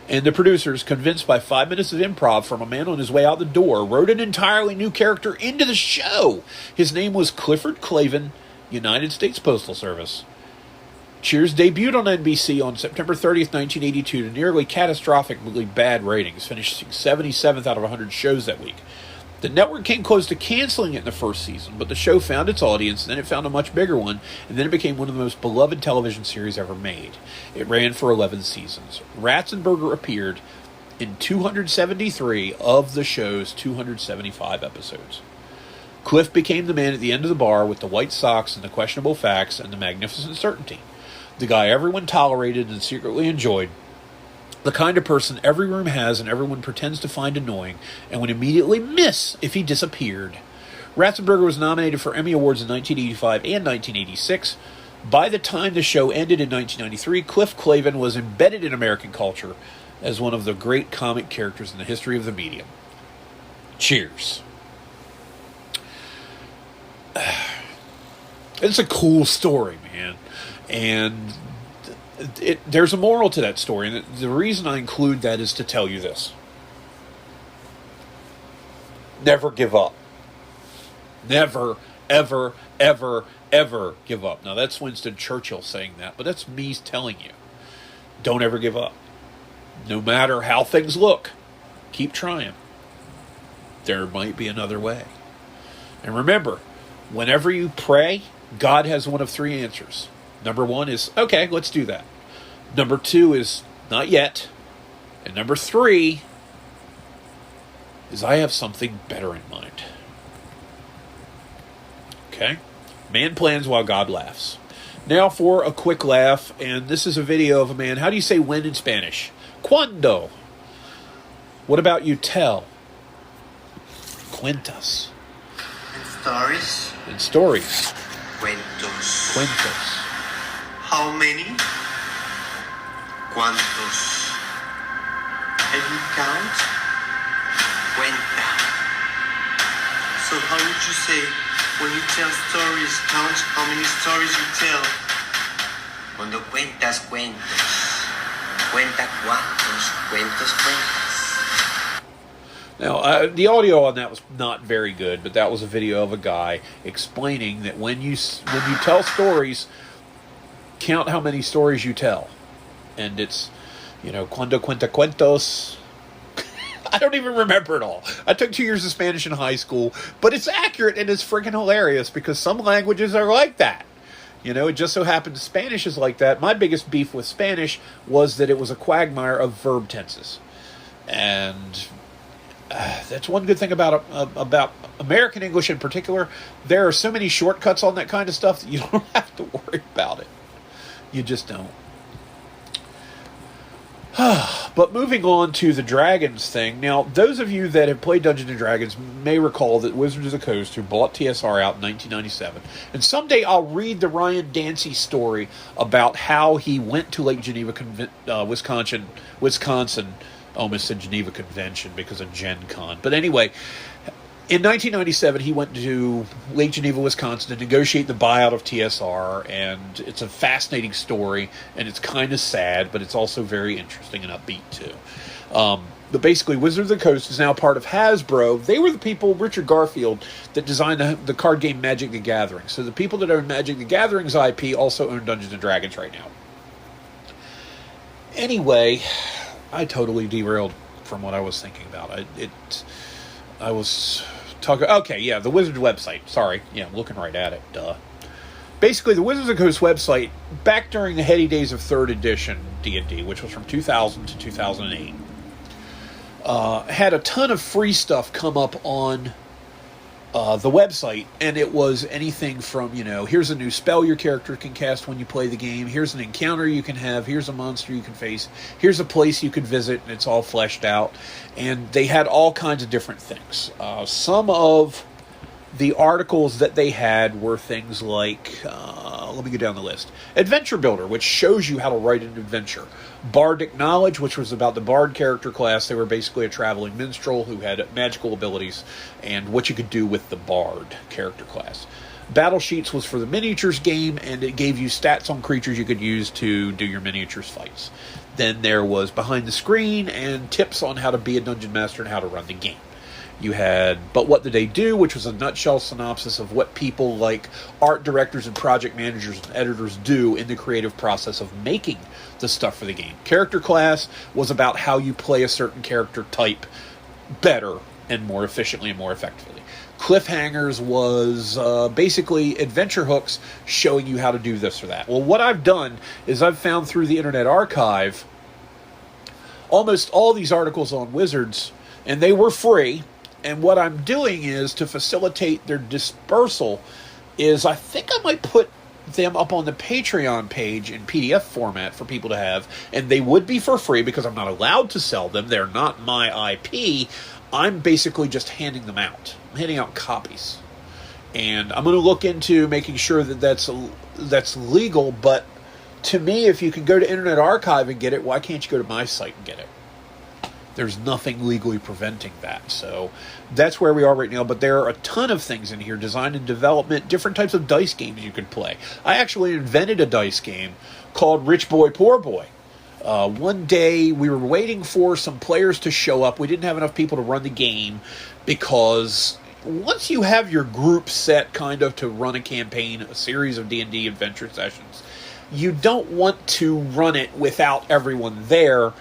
And the producers, convinced by 5 minutes of improv from a man on his way out the door, wrote an entirely new character into the show. His name was Clifford Clavin, United States Postal Service. Cheers debuted on NBC on September 30th, 1982 to nearly catastrophically bad ratings, finishing 77th out of 100 shows that week. The network came close to canceling it in the first season, but the show found its audience, then it found a much bigger one, and then it became one of the most beloved television series ever made. It ran for 11 seasons. Ratzenberger appeared in 273 of the show's 275 episodes. Cliff became the man at the end of the bar with the white socks and the questionable facts and the magnificent certainty. The guy everyone tolerated and secretly enjoyed. The kind of person every room has and everyone pretends to find annoying and would immediately miss if he disappeared. Ratzenberger was nominated for Emmy Awards in 1985 and 1986. By the time the show ended in 1993, Cliff Clavin was embedded in American culture as one of the great comic characters in the history of the medium. Cheers. It's a cool story, man. And there's a moral to that story. And the reason I include that is to tell you this. Never give up. Never, ever, ever, ever give up. Now, that's Winston Churchill saying that, but that's me telling you. Don't ever give up. No matter how things look, keep trying. There might be another way. And remember, whenever you pray, God has one of 3 answers. Number 1 is, okay, let's do that. Number 2 is, not yet. And number 3 is, I have something better in mind. Okay? Man plans while God laughs. Now for a quick laugh, and this is a video of a man. How do you say when in Spanish? Cuando. What about you tell? Cuentas. And stories. And stories. Cuentos. Cuentos. How many? ¿Cuántos? Can you count? Cuenta. So how would you say when you tell stories, count how many stories you tell? Cuando cuentas cuentos. Cuenta cuántos cuentos cuentas. Now, the audio on that was not very good, but that was a video of a guy explaining that when you tell stories, count how many stories you tell. And it's, cuando cuenta cuentos. I don't even remember it all. I took 2 years of Spanish in high school, but it's accurate and it's freaking hilarious because some languages are like that. It just so happened Spanish is like that. My biggest beef with Spanish was that it was a quagmire of verb tenses. And that's one good thing about American English in particular. There are so many shortcuts on that kind of stuff that you don't have to worry about it. You just don't. But moving on to the Dragons thing. Now, those of you that have played Dungeons & Dragons may recall that Wizards of the Coast, who bought TSR out in 1997, and someday I'll read the Ryan Dancy story about how he went to Lake Geneva, Wisconsin. Almost said Geneva Convention because of Gen Con. But anyway, in 1997, he went to Lake Geneva, Wisconsin to negotiate the buyout of TSR, and it's a fascinating story, and it's kind of sad, but it's also very interesting and upbeat, too. But basically, Wizards of the Coast is now part of Hasbro. They were the people, Richard Garfield, that designed the card game Magic the Gathering. So the people that own Magic the Gathering's IP also own Dungeons & Dragons right now. Anyway, I totally derailed from what I was thinking about. I was talking... Okay, yeah, the Wizards website. Sorry. Yeah, I'm looking right at it. Duh. Basically, the Wizards of the Coast website, back during the heady days of 3rd edition D&D, which was from 2000 to 2008, had a ton of free stuff come up on the website, and it was anything from, here's a new spell your character can cast when you play the game, here's an encounter you can have, here's a monster you can face, here's a place you can visit, and it's all fleshed out. And they had all kinds of different things. Some of the articles that they had were things like, let me go down the list. Adventure Builder, which shows you how to write an adventure. Bardic Knowledge, which was about the Bard character class. They were basically a traveling minstrel who had magical abilities and what you could do with the Bard character class. Battle Sheets was for the miniatures game, and it gave you stats on creatures you could use to do your miniatures fights. Then there was Behind the Screen and tips on how to be a dungeon master and how to run the game. You had But What Did They Do, which was a nutshell synopsis of what people like art directors and project managers and editors do in the creative process of making the stuff for the game. Character Class was about how you play a certain character type better and more efficiently and more effectively. Cliffhangers was basically adventure hooks showing you how to do this or that. Well, what I've done is I've found through the Internet Archive almost all these articles on Wizards, and they were free. And what I'm doing is, to facilitate their dispersal, is I think I might put them up on the Patreon page in PDF format for people to have, and they would be for free because I'm not allowed to sell them. They're not my IP. I'm basically just handing them out. I'm handing out copies. And I'm going to look into making sure that that's legal, but to me, if you can go to Internet Archive and get it, why can't you go to my site and get it? There's nothing legally preventing that. So that's where we are right now. But there are a ton of things in here, design and development, different types of dice games you can play. I actually invented a dice game called Rich Boy, Poor Boy. One day we were waiting for some players to show up. We didn't have enough people to run the game because once you have your group set kind of to run a campaign, a series of D&D adventure sessions, you don't want to run it without everyone there,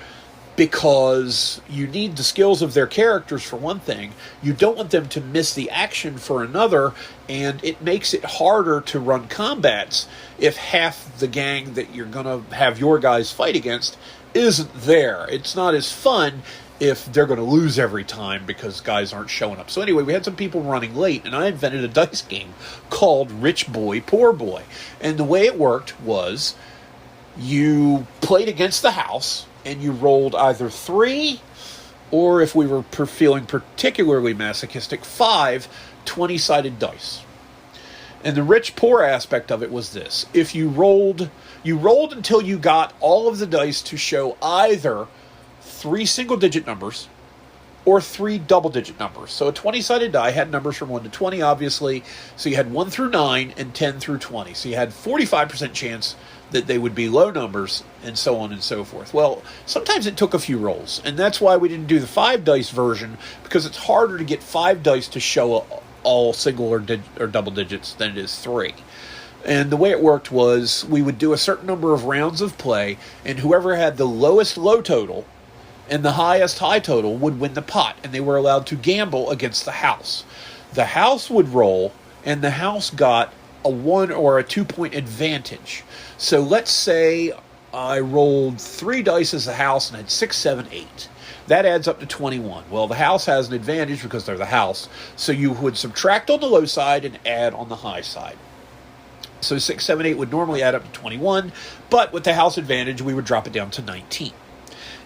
because you need the skills of their characters for one thing. You don't want them to miss the action for another, and it makes it harder to run combats if half the gang that you're going to have your guys fight against isn't there. It's not as fun if they're going to lose every time because guys aren't showing up. So anyway, we had some people running late, and I invented a dice game called Rich Boy, Poor Boy. And the way it worked was you played against the house, and you rolled either 3 or if we were feeling particularly masochistic, 5 20-sided dice. And the rich-poor aspect of it was this. If you rolled until you got all of the dice to show either 3 single-digit numbers or 3 double-digit numbers. So a 20-sided die had numbers from 1 to 20, obviously. So you had 1 through 9 and 10 through 20. So you had 45% chance that they would be low numbers, and so on and so forth. Well, sometimes it took a few rolls, and that's why we didn't do the 5 dice version, because it's harder to get 5 dice to show all single or double digits than it is 3. And the way it worked was we would do a certain number of rounds of play, and whoever had the lowest low total and the highest high total would win the pot, and they were allowed to gamble against the house. The house would roll, and the house got a 1 or a 2-point advantage. So let's say I rolled 3 dice as the house and had 6, 7, 8. That adds up to 21. Well, the house has an advantage because they're the house. So you would subtract on the low side and add on the high side. So 6, 7, 8 would normally add up to 21, but with the house advantage, we would drop it down to 19.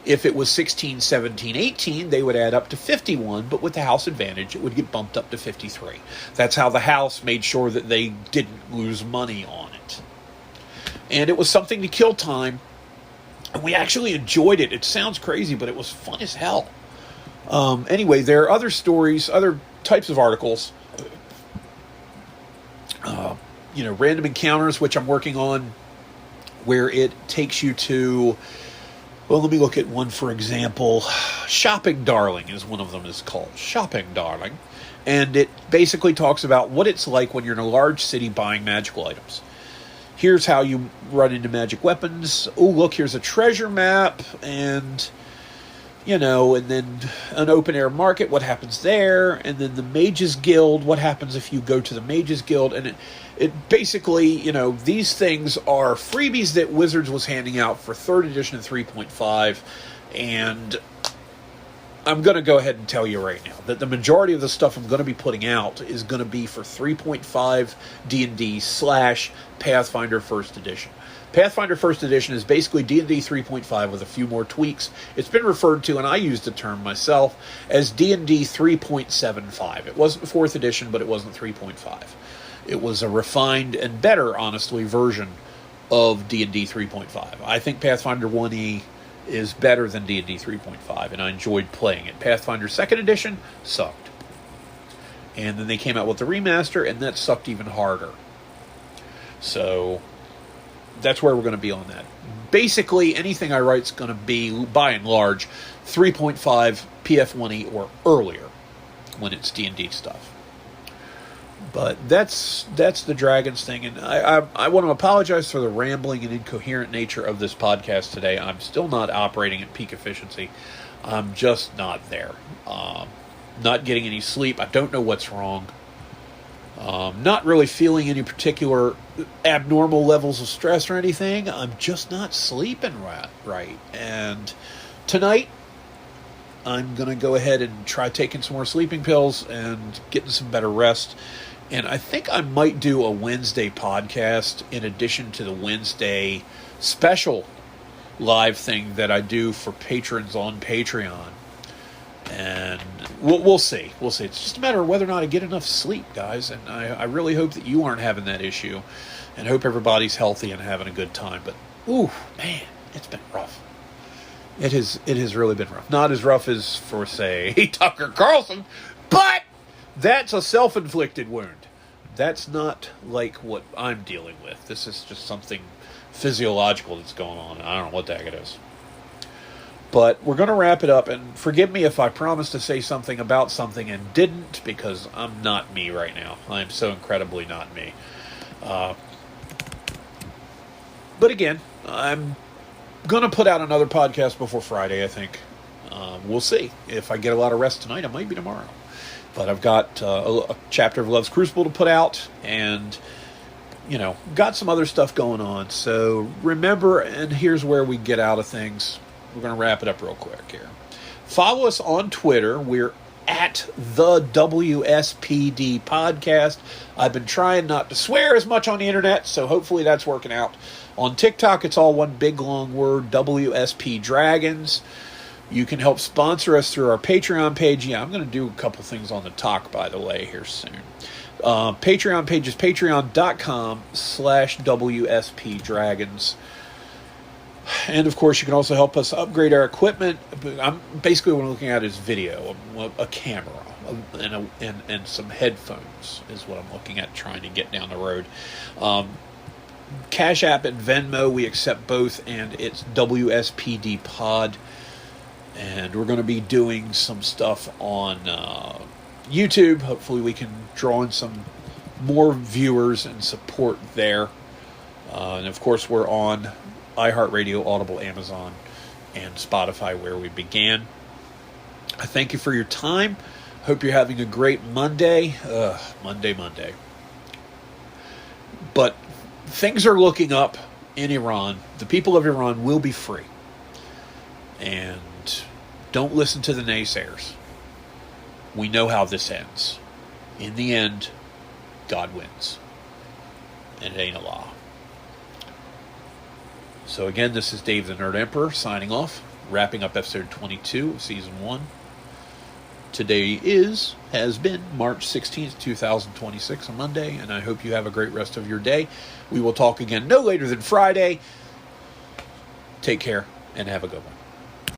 If it was 16, 17, 18, they would add up to 51, but with the house advantage, it would get bumped up to 53. That's how the house made sure that they didn't lose money on it. And it was something to kill time, and we actually enjoyed it. It sounds crazy, but it was fun as hell. Anyway, there are other stories, other types of articles, random encounters, which I'm working on, where it takes you to... Well, let me look at one, for example. Shopping Darling is one of them, is called Shopping Darling. And it basically talks about what it's like when you're in a large city buying magical items. Here's how you run into magic weapons. Oh, look, here's a treasure map. And, and then an open-air market, what happens there? And then the Mages Guild, what happens if you go to the Mages Guild? And it basically, these things are freebies that Wizards was handing out for 3rd edition and 3.5, and I'm going to go ahead and tell you right now that the majority of the stuff I'm going to be putting out is going to be for 3.5 D&D / Pathfinder 1st edition. Pathfinder 1st edition is basically D&D 3.5 with a few more tweaks. It's been referred to, and I use the term myself, as D&D 3.75. It wasn't 4th edition, but it wasn't 3.5. It was a refined and better, honestly, version of D&D 3.5. I think Pathfinder 1e is better than D&D 3.5, and I enjoyed playing it. Pathfinder 2nd edition sucked. And then they came out with the remaster, and that sucked even harder. So that's where we're going to be on that. Basically, anything I write is going to be, by and large, 3.5 PF1e or earlier when it's D&D stuff. But that's the Dragons thing, and I want to apologize for the rambling and incoherent nature of this podcast today. I'm still not operating at peak efficiency. I'm just not there. Not getting any sleep. I don't know what's wrong. Not really feeling any particular abnormal levels of stress or anything. I'm just not sleeping right. And tonight, I'm going to go ahead and try taking some more sleeping pills and getting some better rest. And I think I might do a Wednesday podcast in addition to the Wednesday special live thing that I do for patrons on Patreon. And we'll see. We'll see. It's just a matter of whether or not I get enough sleep, guys. And I really hope that you aren't having that issue. And hope everybody's healthy and having a good time. But, ooh, man, it's been rough. It has really been rough. Not as rough as for, say, Tucker Carlson, but that's a self-inflicted wound. That's not like what I'm dealing with. This is just something physiological that's going on. I don't know what the heck it is. But we're going to wrap it up, and forgive me if I promised to say something about something and didn't, because I'm not me right now. I'm so incredibly not me. But again, I'm going to put out another podcast before Friday, I think. We'll see. If I get a lot of rest tonight, it might be tomorrow. But I've got a chapter of Love's Crucible to put out, and, got some other stuff going on. So remember, and here's where we get out of things. We're going to wrap it up real quick here. Follow us on Twitter. We're at the WSPD Podcast. I've been trying not to swear as much on the internet, so hopefully that's working out. On TikTok, it's all one big long word, WSP Dragons. You can help sponsor us through our Patreon page. Yeah, I'm going to do a couple things on the talk, by the way, here soon. Patreon page is patreon.com/WSP Dragons. And, of course, you can also help us upgrade our equipment. Basically, what I'm looking at is video, a camera, and some headphones is what I'm looking at, trying to get down the road. Cash App and Venmo, we accept both, and it's WSPD Pod. And we're going to be doing some stuff on YouTube. Hopefully we can draw in some more viewers and support there. And, of course, we're on iHeartRadio, Audible, Amazon, and Spotify, where we began. I thank you for your time. Hope you're having a great Monday. Monday. But things are looking up in Iran. The people of Iran will be free. And don't listen to the naysayers. We know how this ends. In the end, God wins. And it ain't a law. So again, this is Dave the Nerd Emperor signing off, wrapping up episode 22 of season 1. Today has been March 16th, 2026, a Monday, and I hope you have a great rest of your day. We will talk again no later than Friday. Take care and have a good one.